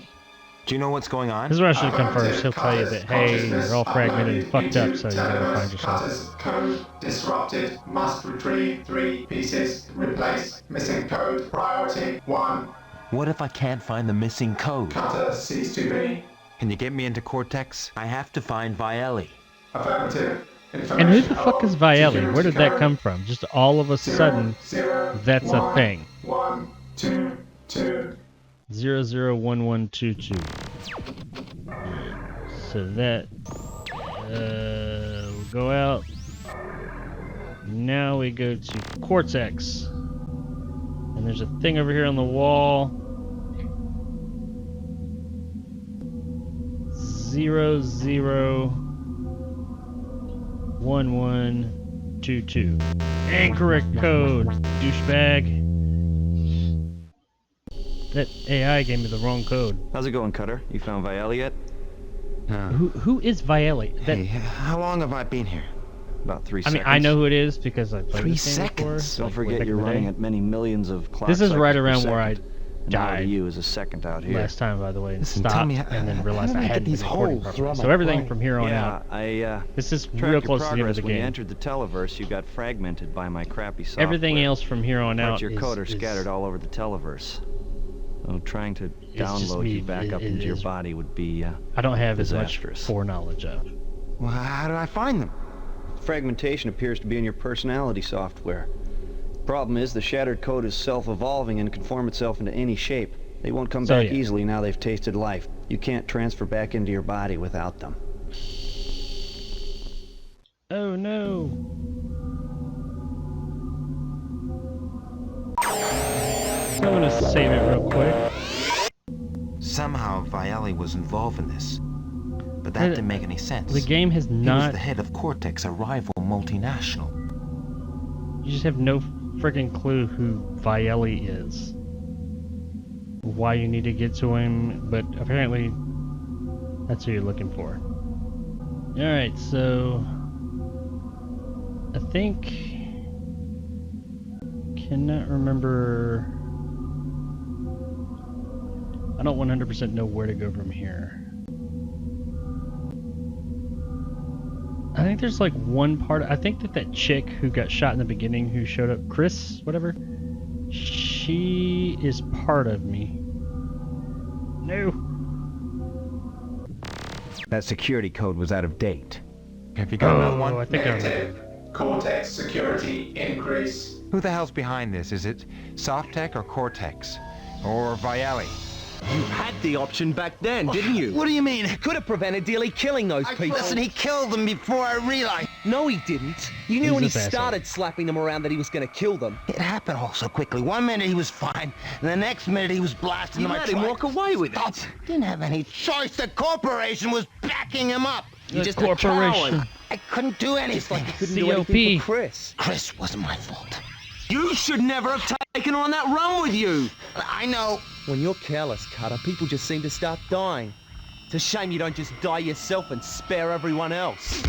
Do you know what's going on? This is where I should come first. He'll tell you that, hey, you're all fragmented and fucked up, so you gotta find yourself. Cutter's code disrupted. Must retrieve 3 pieces. Replace. Missing code. Priority 1. What if I can't find the missing code? Cutter cease to be. Can you get me into Cortex? I have to find Viali. Affirmative. And who the fuck is Viali? Where did that come from? Just all of a sudden, that's a thing. 122. 001122. So that we'll go out. Now we go to Cortex. And there's a thing over here on the wall. 001122. Incorrect code, douchebag. That AI gave me the wrong code. How's it going, Cutter? You found Viali yet? Who is Viali? Hey, how long have I been here? About 3 seconds. I mean, I know who it is because I played 3 this game before. seconds? Don't forget you're running at many millions of clock This is cycles right per around where I second. An hour to died you is a second out here. last time, by the way, and Listen, stopped, tell me, and then realized I hadn't been recording properly. So everything from here on out, this is real close to the end of the When you game. entered the televerse, you got fragmented by my crappy software. Everything else from here on out Parts of your code are scattered all over the televerse. So trying to download you back up into your body would be I don't have as much disastrous. foreknowledge of. Well, how do I find them? Fragmentation appears to be in your personality software. Problem is, the shattered code is self-evolving and can form itself into any shape. They won't come back easily now they've tasted life. You can't transfer back into your body without them. Oh no! I'm gonna save it real quick. Somehow Viali was involved in this. But that didn't make any sense. The game has He was not... the head of Cortex, a rival multinational. You just have no freaking clue who Viali is. Why you need to get to him, but apparently that's who you're looking for. Alright, so I think... cannot remember... I don't 100% know where to go from here. I think there's like one part. I think that chick who got shot in the beginning, who showed up, Chris, whatever, she is part of me. No. That security code was out of date. Have you got another one? I think I remember. Cortex security increase. Who the hell's behind this? Is it Softtech or Cortex? Or Viali? You had the option back then, didn't you? What do you mean? Could have prevented Dilly killing those people. Listen, he killed them before I realized. No, he didn't. You knew when he started slapping them around that he was going to kill them. It happened all so quickly. 1 minute he was fine, and the next minute he was blasting You my let truck. him walk away with it. Didn't have any choice. The corporation was backing him up. You're just a coward. I couldn't do anything. Just like you couldn't do anything for Chris. Chris wasn't my fault. You should never have taken her on that run with you. I know. When you're careless, Cutter, people just seem to start dying. It's a shame you don't just die yourself and spare everyone else.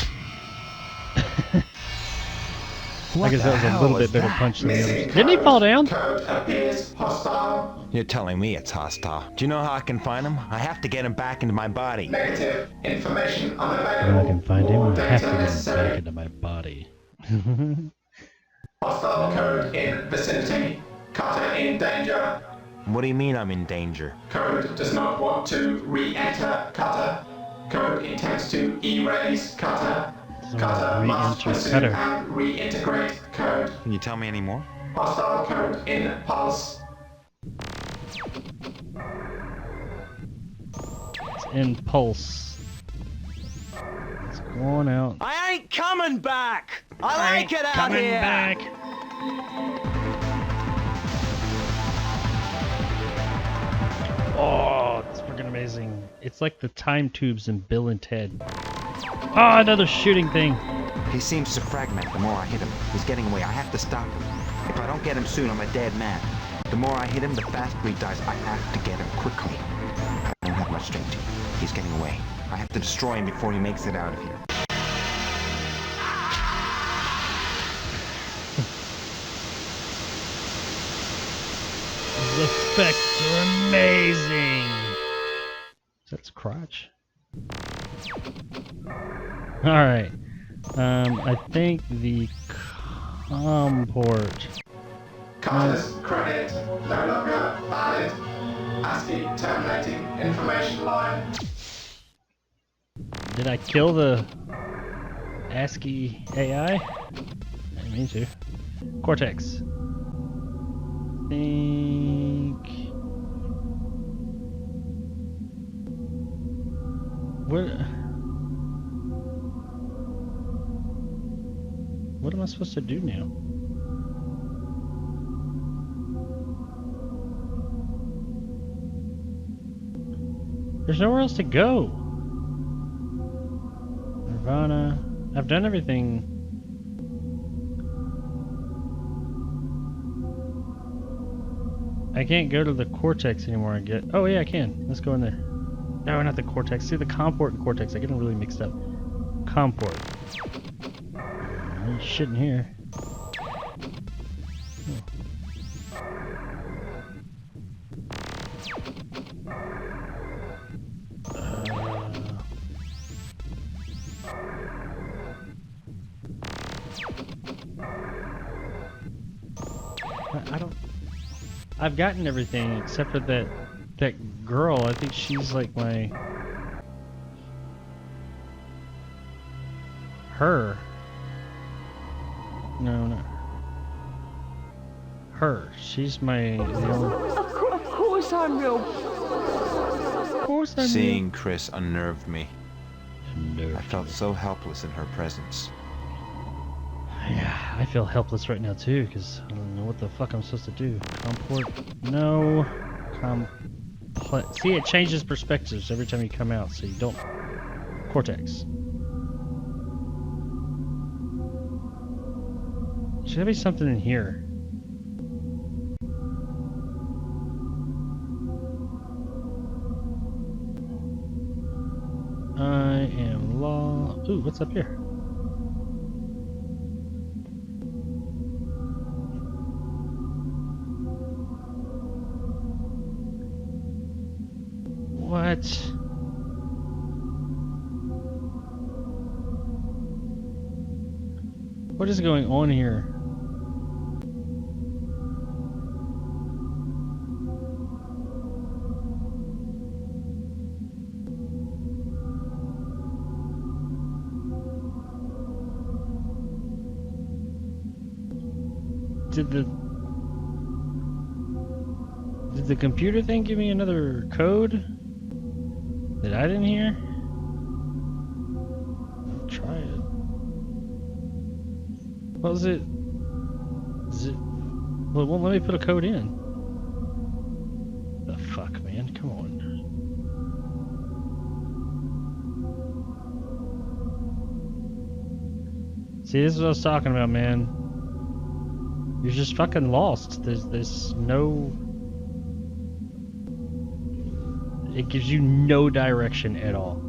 I guess that was a little bit better punch than the others. Didn't he fall down? Code appears hostile. You're telling me it's hostile. Do you know how I can find him? I have to get him back into my body. Negative. Information unavailable. Well, I can find him. More I have to data get him necessary. back into my body. Hostile code in vicinity. Carter in danger. What do you mean I'm in danger? Code does not want to re-enter Carter. Code intends to erase Carter. Carter must pursue and reintegrate code. Can you tell me any more? Hostile code in pulse. It's in pulse. It's going out. I ain't coming back! I like it out here! Back. Oh, it's freaking amazing. It's like the time tubes in Bill and Ted. Oh, another shooting thing. He seems to fragment the more I hit him. He's getting away. I have to stop him. If I don't get him soon, I'm a dead man. The more I hit him, the faster he dies. I have to get him quickly. I don't have much strength. He's getting away. I have to destroy him before he makes it out of here. These effects are amazing. That's crotch. Alright. I think the comport. Carter's credit no longer valid. ASCII terminating information line. Did I kill the ASCII AI? I didn't mean to. Cortex. Think. What am I supposed to do now? There's nowhere else to go. Nirvana. I've done everything. I can't go to the Cortex anymore, I get. Oh yeah, I can. Let's go in there. No, not the Cortex. See, the Comport and Cortex. I get them really mixed up. Comport. There's shit in here. I don't. I've gotten everything except for that girl. I think she's like my. Her. No, not her. She's my. Of course I'm real. Of course I'm Seeing Chris unnerved me. Unnerved I felt so helpless in her presence. Yeah, I feel helpless right now too, because I don't know what the fuck I'm supposed to do. Comport, no. See, it changes perspectives every time you come out, so you don't. Cortex. Should be something in here. I am lost. Ooh, what's up here? What? What is going on here? Did the computer thing give me another code that I didn't hear? I'll try it. What was it? Is it? Well, it won't let me put a code in. The fuck, man? Come on. See, this is what I was talking about, man. You're just fucking lost. There's no. It gives you no direction at all.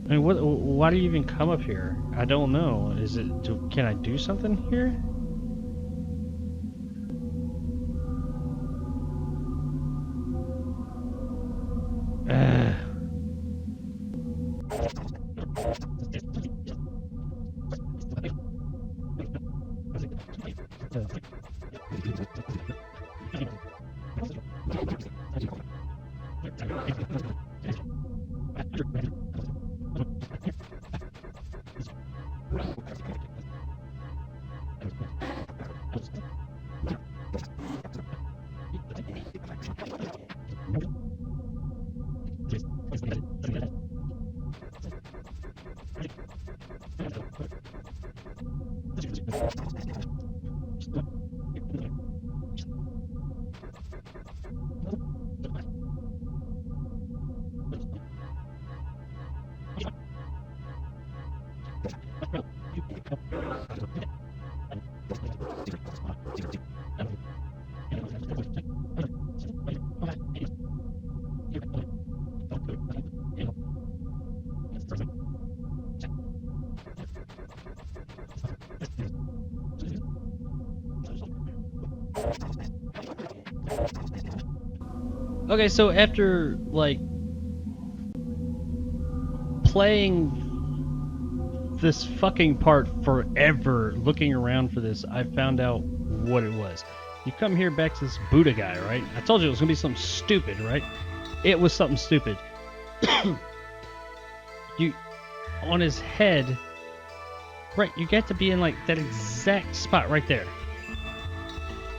I mean, why do you even come up here? I don't know. Can I do something here? Okay, so after, like, playing this fucking part forever, looking around for this, I found out what it was. You come here back to this Buddha guy, right? I told you it was gonna be something stupid, right? It was something stupid. You, on his head, right, you get to be in, like, that exact spot right there.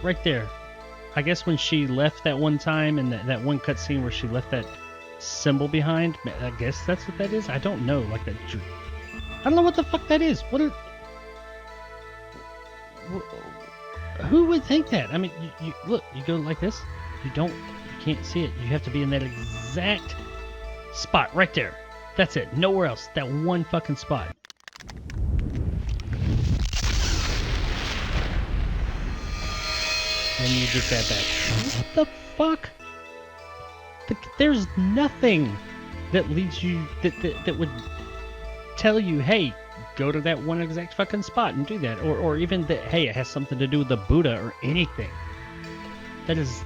Right there. I guess when she left that one time, and that one cutscene where she left that symbol behind, I guess that's what that is. I don't know, like that. I don't know what the fuck that is. Who would think that? I mean, you look, you go like this. You can't see it. You have to be in that exact spot right there. That's it. Nowhere else. That one fucking spot. And you get that back. What the fuck? There's nothing that leads you, that would tell you, hey, go to that one exact fucking spot and do that. Or even that, hey, it has something to do with the Buddha or anything. That is...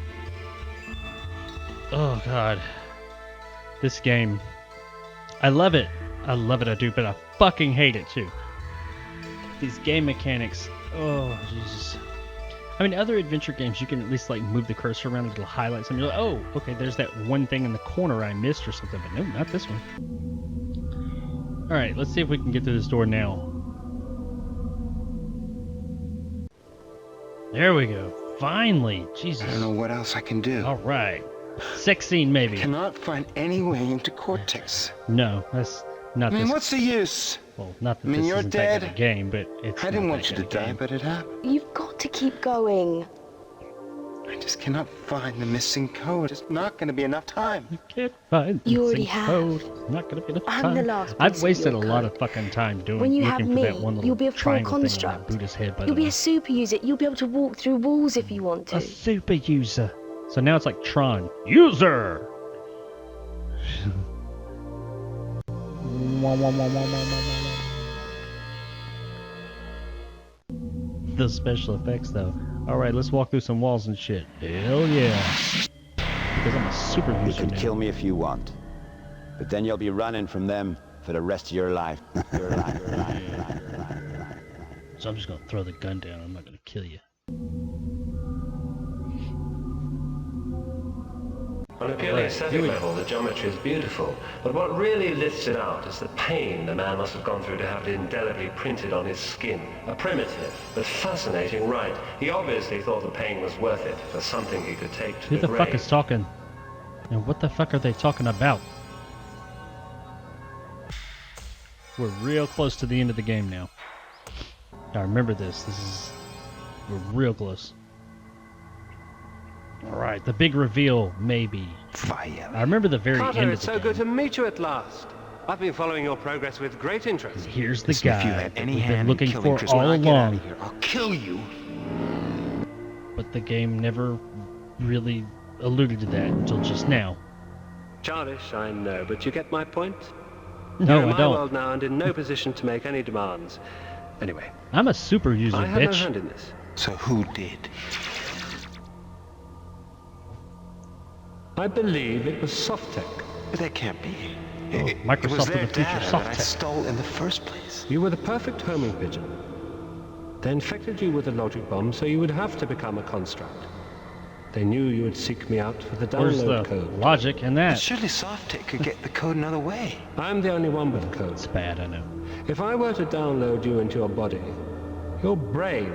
Oh, God. This game. I love it. I love it, I do, but I fucking hate it, too. These game mechanics. Oh, Jesus. I mean, other adventure games, you can at least, like, move the cursor around, it'll highlight something. You're like, oh, okay, there's that one thing in the corner I missed or something. But no, not this one. Alright, let's see if we can get through this door now. There we go. Finally. Jesus. I don't know what else I can do. Alright. Sex scene, maybe. I cannot find any way into Cortex. No, that's not this. I mean, what's the use? Well, not that this isn't that kind of game, but it's I didn't want you to die, but it happened. You've got to keep going. I just cannot find the missing code. It's not going to be enough time. You can't find the already missing have. code. It's not going to be enough time. I'm the last I've piece wasted a of your lot code. of fucking time doing When you have looking me, for that one little you'll be a full triangle thing on construct. that Buddha's head. By You'll the be way. a super user. You'll be able to walk through walls if you want to. A super user. So now it's like Tron. User! The special effects, though. Alright, let's walk through some walls and shit. Hell yeah. Because I'm a super user. You can now. kill me if you want. But then you'll be running from them for the rest of your life. So I'm just gonna throw the gun down. I'm not gonna kill you. On a purely aesthetic level, the geometry is beautiful, but what really lifts it out is the pain the man must have gone through to have it indelibly printed on his skin. A primitive, but fascinating rite. He obviously thought the pain was worth it for something he could take to Who the grave. fuck is talking? And what the fuck are they talking about? We're real close to the end of the game now. Now remember this. We're real close. Alright, the big reveal, maybe. Fire. I remember the very Carter, end of it's the so game. good to meet you at last. I've been following your progress with great interest. Here's the Listen, if you guy had that any we've been hand in looking killing for Chris, when all I get out along. of here, I'll kill you. But the game never really alluded to that until just now. Childish, I know, but you get my point? No, You're in I my don't. world now and in no position to make any demands. Anyway, I'm a super user, I had no bitch. hand in this. So who did? I believe it was Softtech. But that can't be. Oh, It Microsoft was of their the future, data that I Softtech. stole in the first place. You were the perfect homing pigeon. They infected you with a logic bomb, so you would have to become a construct. They knew you would seek me out for the Where's download the code. logic in But that? surely Softtech could get the code another way. I'm the only one with the code. It's bad, I know. If I were to download you into your body, your brain,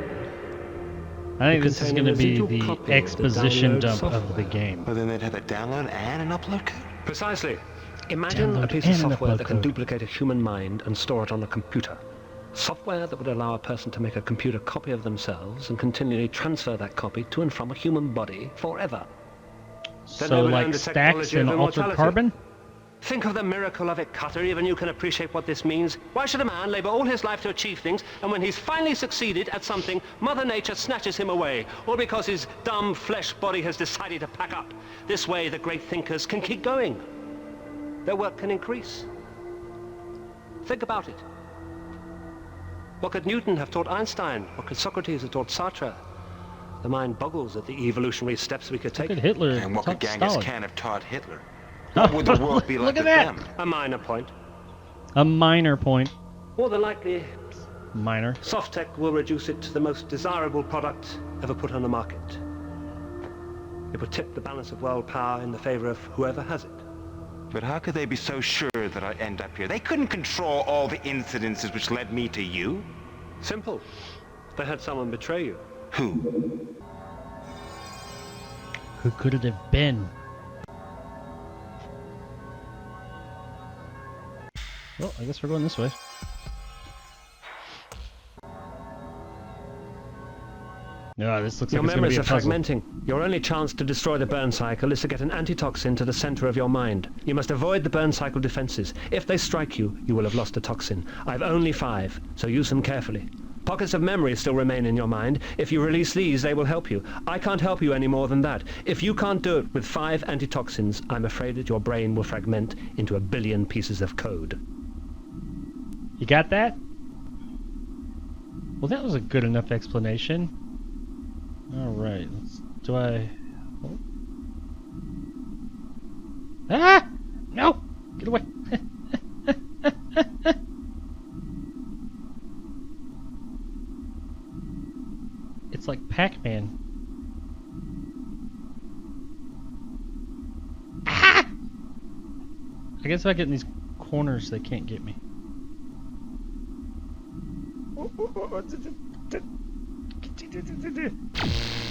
I think this is contain going a to be residual the copy of the exposition download dump of the software. game. Well, then they'd have a download and an upload code. Precisely. Imagine a Download piece of and an software upload that can code. duplicate a human mind and store it on a computer. Software that would allow a person to make a computer copy of themselves and continually transfer that copy to and from a human body forever. Then they So would learn like the stacks technology and of altered immortality. carbon? Think of the miracle of it, Cutter. Even you can appreciate what this means. Why should a man labor all his life to achieve things, and when he's finally succeeded at something, Mother Nature snatches him away, all because his dumb flesh body has decided to pack up? This way, the great thinkers can keep going. Their work can increase. Think about it. What could Newton have taught Einstein? What could Socrates have taught Sartre? The mind boggles at the evolutionary steps we could take. Look at Hitler. And what could taught Genghis Stalin. Khan have taught Hitler? What would the world be like Look at with that. them? A minor point. A minor point. More than likely, Minor. Softtech will reduce it to the most desirable product ever put on the market. It will tip the balance of world power in the favor of whoever has it. But how could they be so sure that I end up here? They couldn't control all the incidences which led me to you. Simple. They had someone betray you. Who? Who could it have been? Well, I guess we're going this way. No, this looks Your like it's going to be memories a are puzzle. fragmenting. Your only chance to destroy the burn cycle is to get an antitoxin to the center of your mind. You must avoid the burn cycle defenses. If they strike you, you will have lost a toxin. I've only 5, so use them carefully. Pockets of memory still remain in your mind. If you release these, they will help you. I can't help you any more than that. If you can't do it with 5 antitoxins, I'm afraid that your brain will fragment into a billion pieces of code. You got that? Well, that was a good enough explanation. Alright, do I... Oh. Ah! No! Get away! It's like Pac-Man. Ah! I guess if I get in these corners, they can't get me.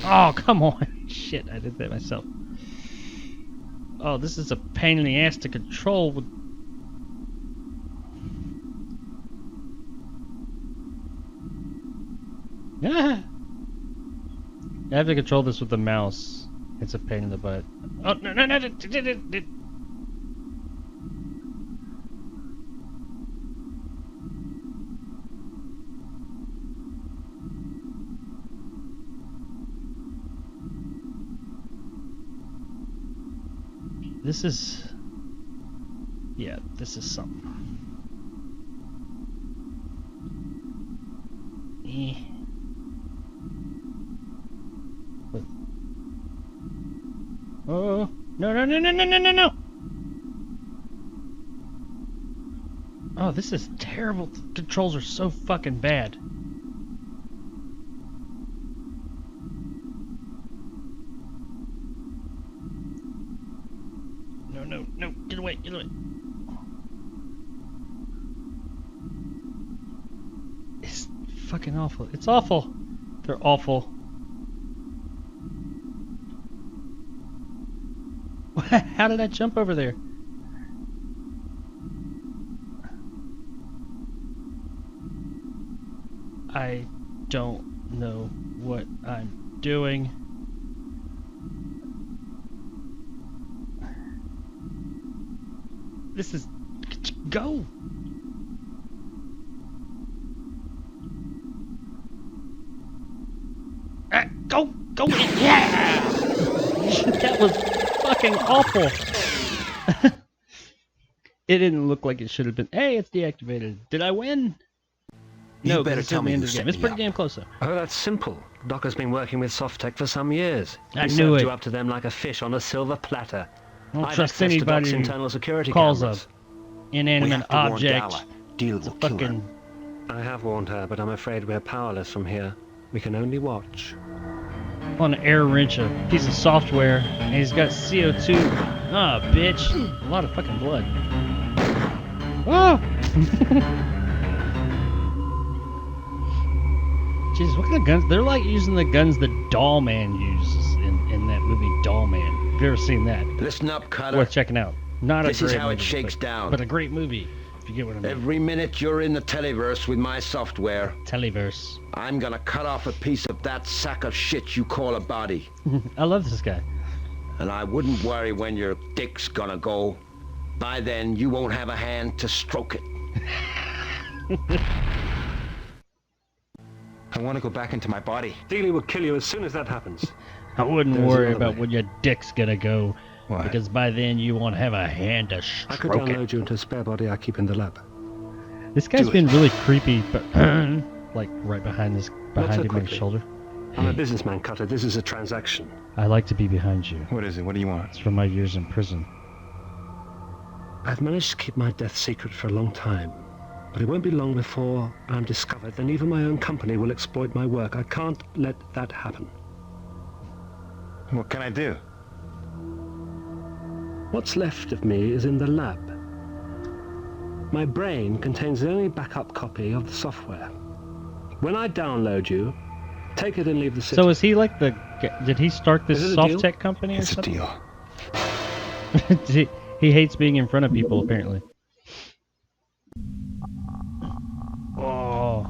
Oh, come on. Shit, I did that myself. Oh, this is a pain in the ass to control. Ah! I have to control this with the mouse. It's a pain in the butt. Oh, no, no, no. This is... Yeah, this is something. What? Oh, no, no, no, no, no, no, no, no! Oh, this is terrible. The controls are so fucking bad. No, no, no, get away, get away. It's fucking awful. It's awful. They're awful. How did I jump over there? I don't know what I'm doing. This is... Go! Go! Go in! Yeah! That was fucking awful! It didn't look like it should have been. Hey, it's deactivated. Did I win? No, better tell me the end who of the game. set It's me pretty up. damn close though. Oh, that's simple. Doc has been working with Softtech for some years. I He knew served it. you up to them like a fish on a silver platter. Don't I've trust access to Doc's anybody who internal security calls cameras. a inanimate object. Deal It's a will kill her. fucking I have warned her, but I'm afraid we're powerless from here. We can only watch. on an air wrench, a piece of software, and he's got CO2. Ah, bitch. A lot of fucking blood. Oh! Jesus, what kind of guns? They're like using the guns that Doll Man uses in that movie Doll Man. Have you ever seen that? Listen up, Cutter. Worth checking out. Not a This great is how it movie, shakes but, down. But a great movie, if you get what I mean. Every minute you're in the televerse with my software, Televerse. I'm gonna cut off a piece of that sack of shit you call a body. I love this guy. And I wouldn't worry when your dick's gonna go. By then, you won't have a hand to stroke it. I want to go back into my body. Dealey will kill you as soon as that happens. I wouldn't There's worry another about way. when your dick's gonna go. Why? Because by then you won't have a hand to I could stroke download it. you into a spare body I keep in the lab. This guy's Do been it. really creepy, but like right behind so him on his quickly. shoulder. I'm a businessman, Cutter. This is a transaction. I like to be behind you. What is it? What do you want? It's from my years in prison. I've managed to keep my death secret for a long time. But it won't be long before I'm discovered, then even my own company will exploit my work. I can't let that happen. What can I do? What's left of me is in the lab. My brain contains the only backup copy of the software. When I download you, take it and leave the city. So is he like the? Did he start this Is it a soft deal? tech company or It's a something? deal. he hates being in front of people apparently. Oh,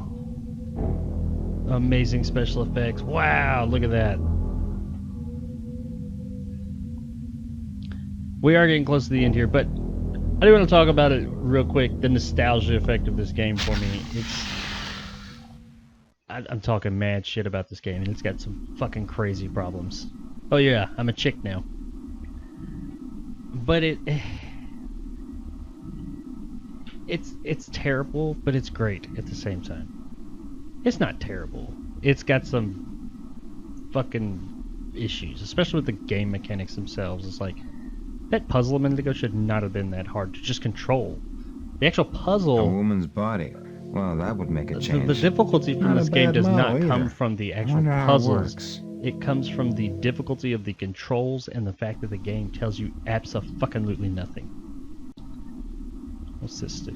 amazing special effects! Wow, look at that. We are getting close to the end here, but I do want to talk about it real quick. The nostalgia effect of this game for me. I'm talking mad shit about this game, and it's got some fucking crazy problems. Oh yeah, I'm a chick now. But it's terrible, but it's great at the same time. It's not terrible. It's got some fucking issues, especially with the game mechanics themselves. It's like that puzzle a minute ago should not have been that hard to just control. The actual puzzle. A woman's body. Well, that would make a change. The difficulty from Not this a game bad does not model come either. from the actual Wonder how it puzzles. works. It comes from the difficulty of the controls and the fact that the game tells you abso-fucking-lutely nothing. What's this do?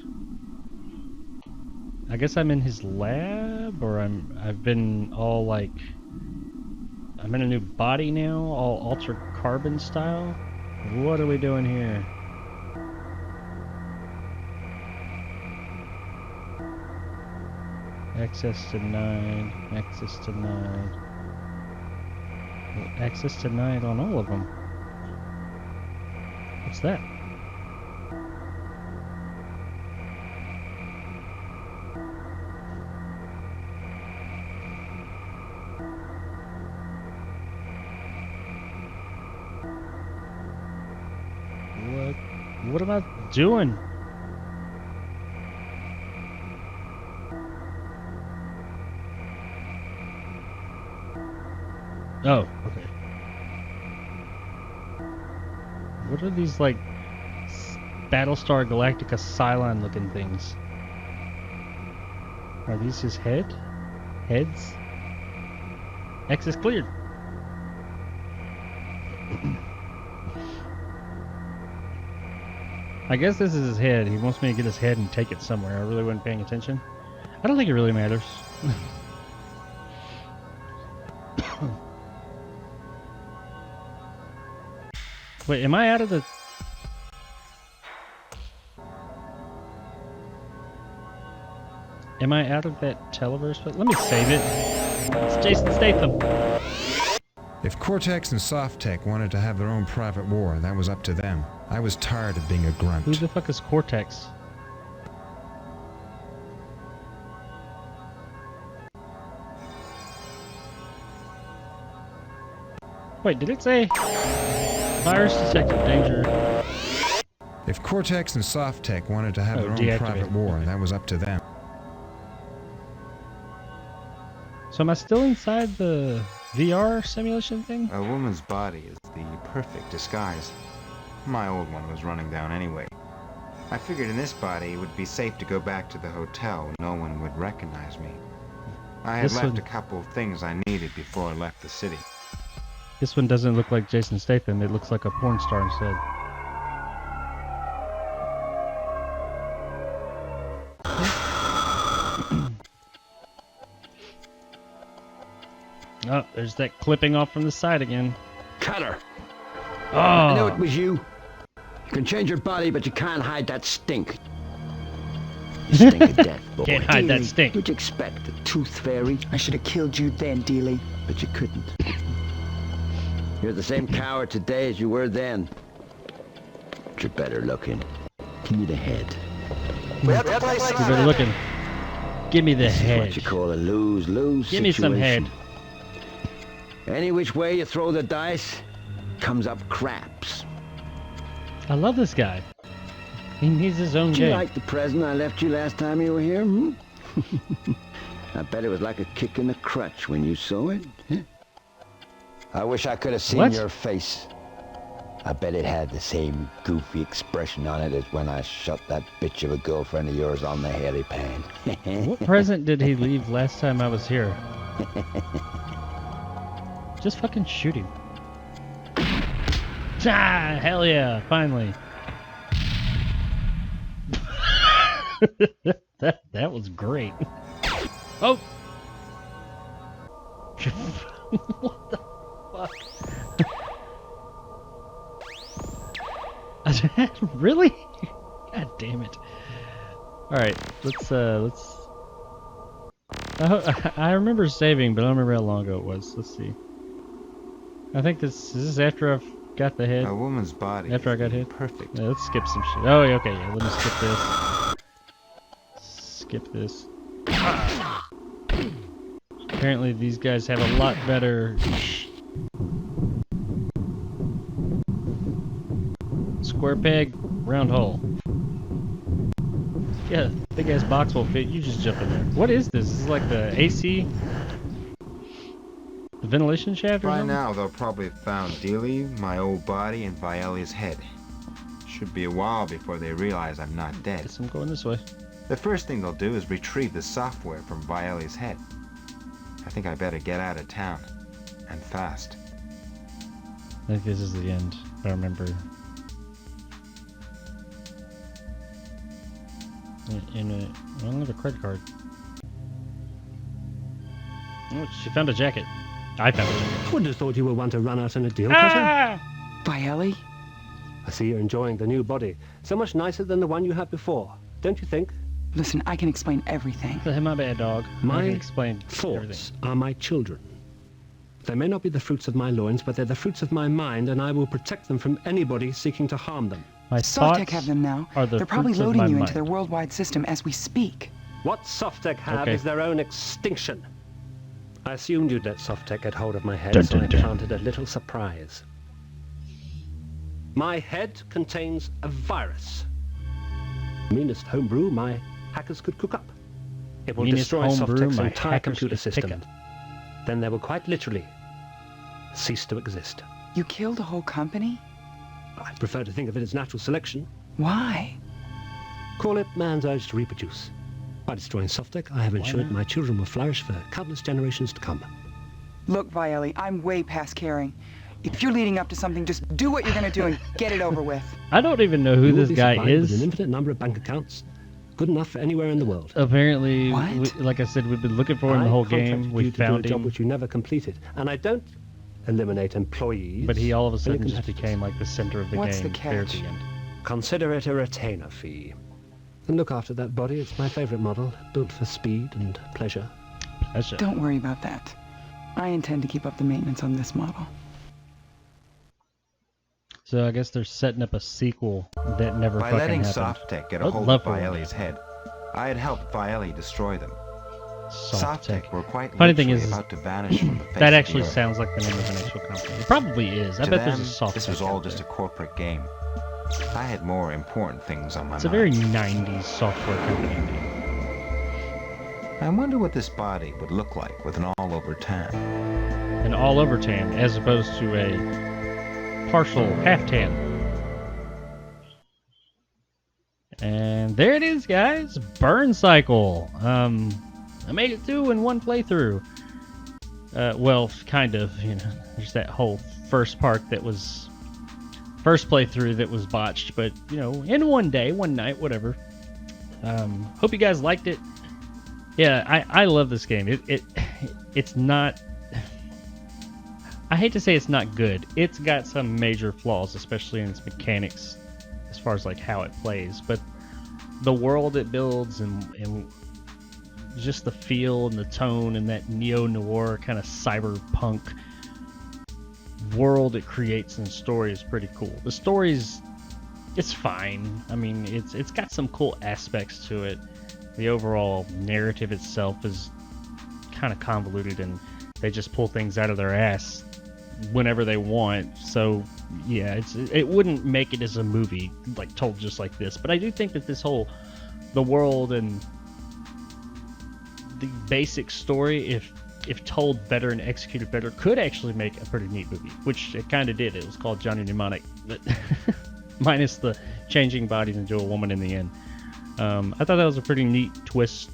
I guess I'm in his lab, or I've been all like, I'm in a new body now, all altered carbon style. What are we doing here? Access denied. Access denied. Well, access denied on all of them. What's that? What am I doing? Oh, okay. What are these, like, Battlestar Galactica Cylon looking things? Are these his head? Heads? Access cleared. I guess this is his head. He wants me to get his head and take it somewhere. I really wasn't paying attention. I don't think it really matters. Wait, am I out of the... Am I out of that televerse? But let me save it. It's Jason Statham. If Cortex and Softtech wanted to have their own private war, that was up to them. I was tired of being a grunt. Who the fuck is Cortex? Wait, did it say virus detected danger? If Cortex and Softtech wanted to have their own private war, that was up to them. So am I still inside the VR simulation thing? A woman's body is the perfect disguise. My old one was running down anyway. I figured in this body it would be safe to go back to the hotel. No one would recognize me. I had left a couple of things I needed before I left the city. This one doesn't look like Jason Statham. It looks like a porn star instead. Oh, there's that clipping off from the side again. Cutter! Oh. I knew it was you. You can change your body, but you can't hide that stink. You stink of death, boy. Can't hide that stink. What'd you expect, a tooth fairy? I should have killed you then, Dealey. But you couldn't. You're the same coward today as you were then. But you're better looking. Give me the head. You're better looking. Give me the head. What you call a lose-lose situation. Give me some head. Any which way you throw the dice, comes up craps. I love this guy. He needs his own Did game. you like the present I left you last time you were here? Hmm? I bet it was like a kick in the crutch when you saw it. Huh? I wish I could have seen your face. I bet it had the same goofy expression on it as when I shot that bitch of a girlfriend of yours on the hairy pan. What present did he leave last time I was here? Just fucking shoot him. Ah, hell yeah, finally. that was great. Oh! What the fuck? Really? God damn it. Alright, let's... I remember saving, but I don't remember how long ago it was. Let's see. I think is this after I've got the head? A woman's body. After I got hit? Perfect. Yeah, let's skip some shit. Oh, okay, yeah, let me skip this. Skip this. Apparently these guys have a lot better... Square peg, round hole. Yeah, big ass box will fit. You just jump in there. What is this? This is like the AC? The ventilation shaft or By something? now they'll probably have found Dealey, my old body, and Viali's head. Should be a while before they realize I'm not dead. Guess I'm going this way. The first thing they'll do is retrieve the software from Viali's head. I think I better get out of town. And fast. I think this is the end, if I remember. I don't have a credit card. Oh, she found a jacket. I found a jacket. Wouldn't have thought you would want to run out on a deal, Cutter. Viali? I see you're enjoying the new body. So much nicer than the one you had before, don't you think? Listen, I can explain everything. My bad, dog. I My can explain thoughts everything. are my children. They may not be the fruits of my loins, but they're the fruits of my mind, and I will protect them from anybody seeking to harm them. My Softtech have them now. They're probably loading you into their worldwide system as we speak. What Softtech have is their own extinction. I assumed you'd let Softtech get hold of my head, so I planted a little surprise. My head contains a virus. Meanest homebrew my hackers could cook up. It will destroy Softtech's entire computer system. Then they will quite literally cease to exist. You killed a whole company? I prefer to think of it as natural selection. Why? Call it man's urge to reproduce. By destroying Softtech, I have ensured my children will flourish for countless generations to come. Look, Viali, I'm way past caring. If you're leading up to something, just do what you're gonna do and get it over with. I don't even know who this guy is. With an infinite number of bank accounts, good enough for anywhere in the world. Apparently, like I said, we've been looking for him the whole game. We found a job which you never completed, and I don't eliminate employees. But he all of a sudden just became like the center of the game. What's the catch? At the end. Consider it a retainer fee. And look after that body. It's my favorite model, built for speed and pleasure. Don't worry about that. I intend to keep up the maintenance on this model. So I guess they're setting up a sequel that never By fucking letting happened. Softtech get a hold of Viali's head, I had helped Viali destroy them. Softtech were quite Funny thing is, about to vanish from the face that of actually the earth. sound like the name of an actual company. It probably is. I To bet them, there's a Softtech. this was all just a corporate game. I had more important things on my mind. It's a very 90s software company. I wonder what this body would look like with an all-over tan. An all-over tan, as opposed to a partial half tan. And there it is, guys. Burn Cycle. I made it through in one playthrough. Well, kind of. You know, there's that whole first playthrough that was botched, but you know, in one day, one night, whatever. Hope you guys liked it. Yeah, I love this game. It's not. I hate to say it's not good. It's got some major flaws, especially in its mechanics, as far as like how it plays. But the world it builds and just the feel and the tone and that neo-noir kind of cyberpunk world it creates in the story is pretty cool. The story's, it's fine. I mean, it's got some cool aspects to it. The overall narrative itself is kind of convoluted and they just pull things out of their ass whenever they want. So yeah, it wouldn't make it as a movie like told just like this. But I do think that the world and the basic story, if told better and executed better, could actually make a pretty neat movie, which it kind of did. It was called Johnny Mnemonic, but minus the changing bodies into a woman in the end. I thought that was a pretty neat twistish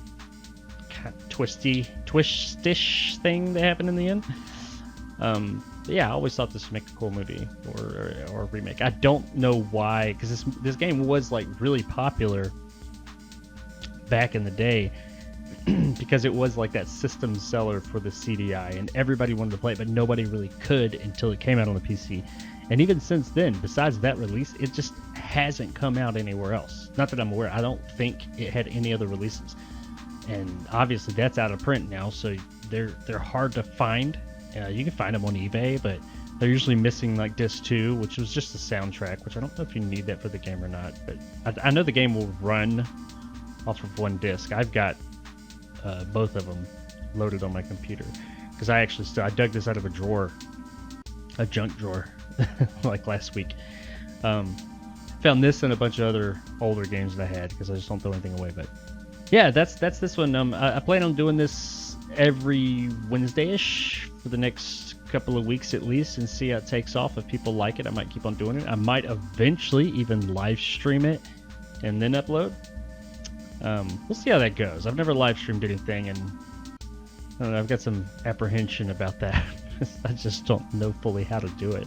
thing that happened in the end. But yeah, I always thought this would make a cool movie or a remake. I don't know why, because this game was like really popular back in the day because it was like that system seller for the CDI and everybody wanted to play it, but nobody really could until it came out on the PC. And even since then, besides that release, it just hasn't come out anywhere else. Not that I'm aware. I don't think it had any other releases. And obviously that's out of print now, so they're hard to find. You can find them on eBay, but they're usually missing like disc 2, which was just the soundtrack, which I don't know if you need that for the game or not. But I know the game will run off of one disc. I've got both of them loaded on my computer because I dug this out of a junk drawer like last week. Found this and a bunch of other older games that I had because I just don't throw anything away. But yeah, that's this one. I plan on doing this every Wednesday-ish for the next couple of weeks at least and see how it takes off. If people like it, I might keep on doing it. I might eventually even live stream it and then upload. We'll see how that goes. I've never live streamed anything, and I don't know, I've got some apprehension about that. I just don't know fully how to do it.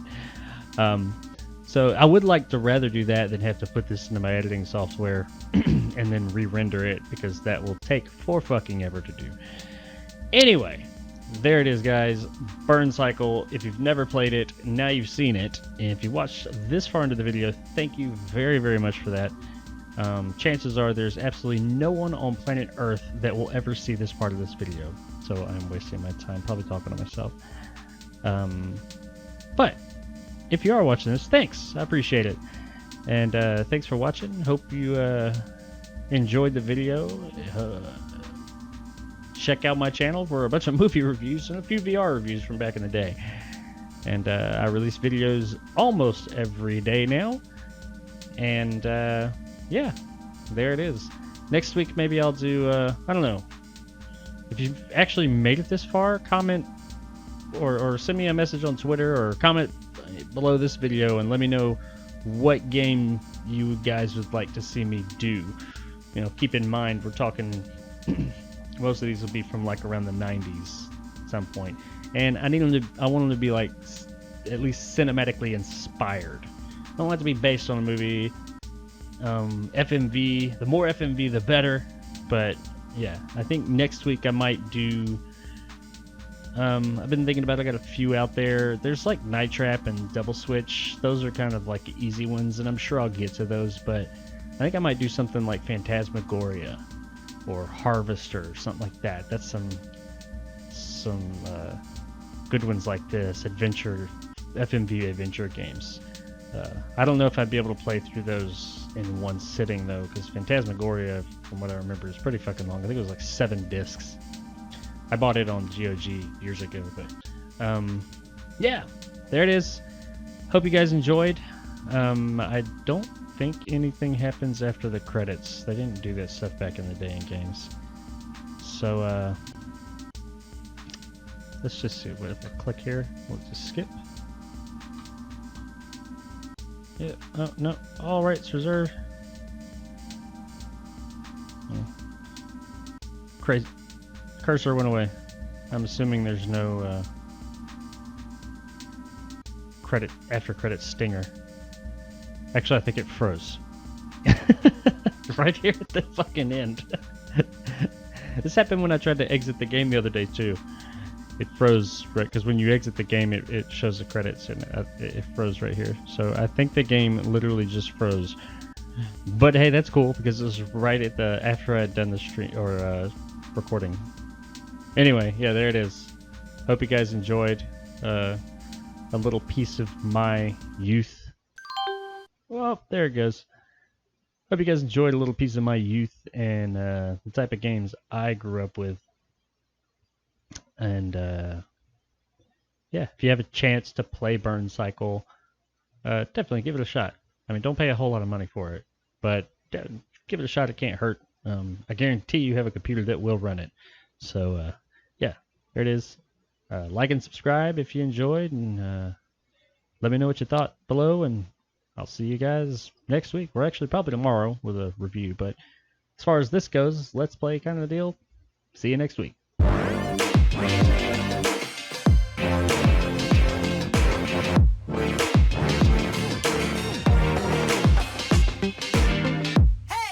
So I would like to rather do that than have to put this into my editing software and then re-render it, because that will take fucking ever to do. Anyway, there it is, guys. Burn Cycle. If you've never played it, now you've seen it. And if you watched this far into the video, thank you very, very much for that. Chances are there's absolutely no one on planet Earth that will ever see this part of this video. So I'm wasting my time probably talking to myself. But if you are watching this, thanks. I appreciate it. And thanks for watching. Hope you enjoyed the video. Check out my channel for a bunch of movie reviews and a few VR reviews from back in the day. And I release videos almost every day now. And yeah, there it is. Next week maybe I'll do, I don't know. If you've actually made it this far, comment or send me a message on Twitter or comment below this video and let me know what game you guys would like to see me do. You know, keep in mind we're talking most of these will be from like around the 90s at some point, and I want them to be like at least cinematically inspired. I don't want it to be based on a movie. FMV, the more FMV the better, but yeah, I think next week I might do I've been thinking about it. I got a few out there. There's like Night Trap and Double Switch. Those are kind of like easy ones, and I'm sure I'll get to those, but I think I might do something like Phantasmagoria or Harvester or something like that. That's some good ones like this, FMV adventure games. I don't know if I'd be able to play through those in one sitting though, because Phantasmagoria, from what I remember, is pretty fucking long. I think it was like 7 discs. I bought it on GOG years ago, but yeah, there it is. Hope you guys enjoyed. I don't think anything happens after the credits. They didn't do that stuff back in the day in games. So, let's just see. What if I click here? We'll just skip. Yeah. Oh, no. All rights reserved. Crazy. Cursor went away. I'm assuming there's no after credit stinger. Actually, I think it froze. Right here at the fucking end. This happened when I tried to exit the game the other day too. It froze, right? Because when you exit the game, it shows the credits, and it froze right here. So I think the game literally just froze. But hey, that's cool because it was right at the after I'd done the stream or recording. Anyway, yeah, there it is. Hope you guys enjoyed a little piece of my youth. Well, there it goes. Hope you guys enjoyed a little piece of my youth and the type of games I grew up with. And yeah, if you have a chance to play Burn Cycle, definitely give it a shot. I mean, don't pay a whole lot of money for it, but give it a shot. It can't hurt. I guarantee you have a computer that will run it. So yeah, there it is. Like and subscribe if you enjoyed, and let me know what you thought below, and I'll see you guys next week. Or actually probably tomorrow with a review, but as far as this goes, Let's Play kind of deal. See you next week.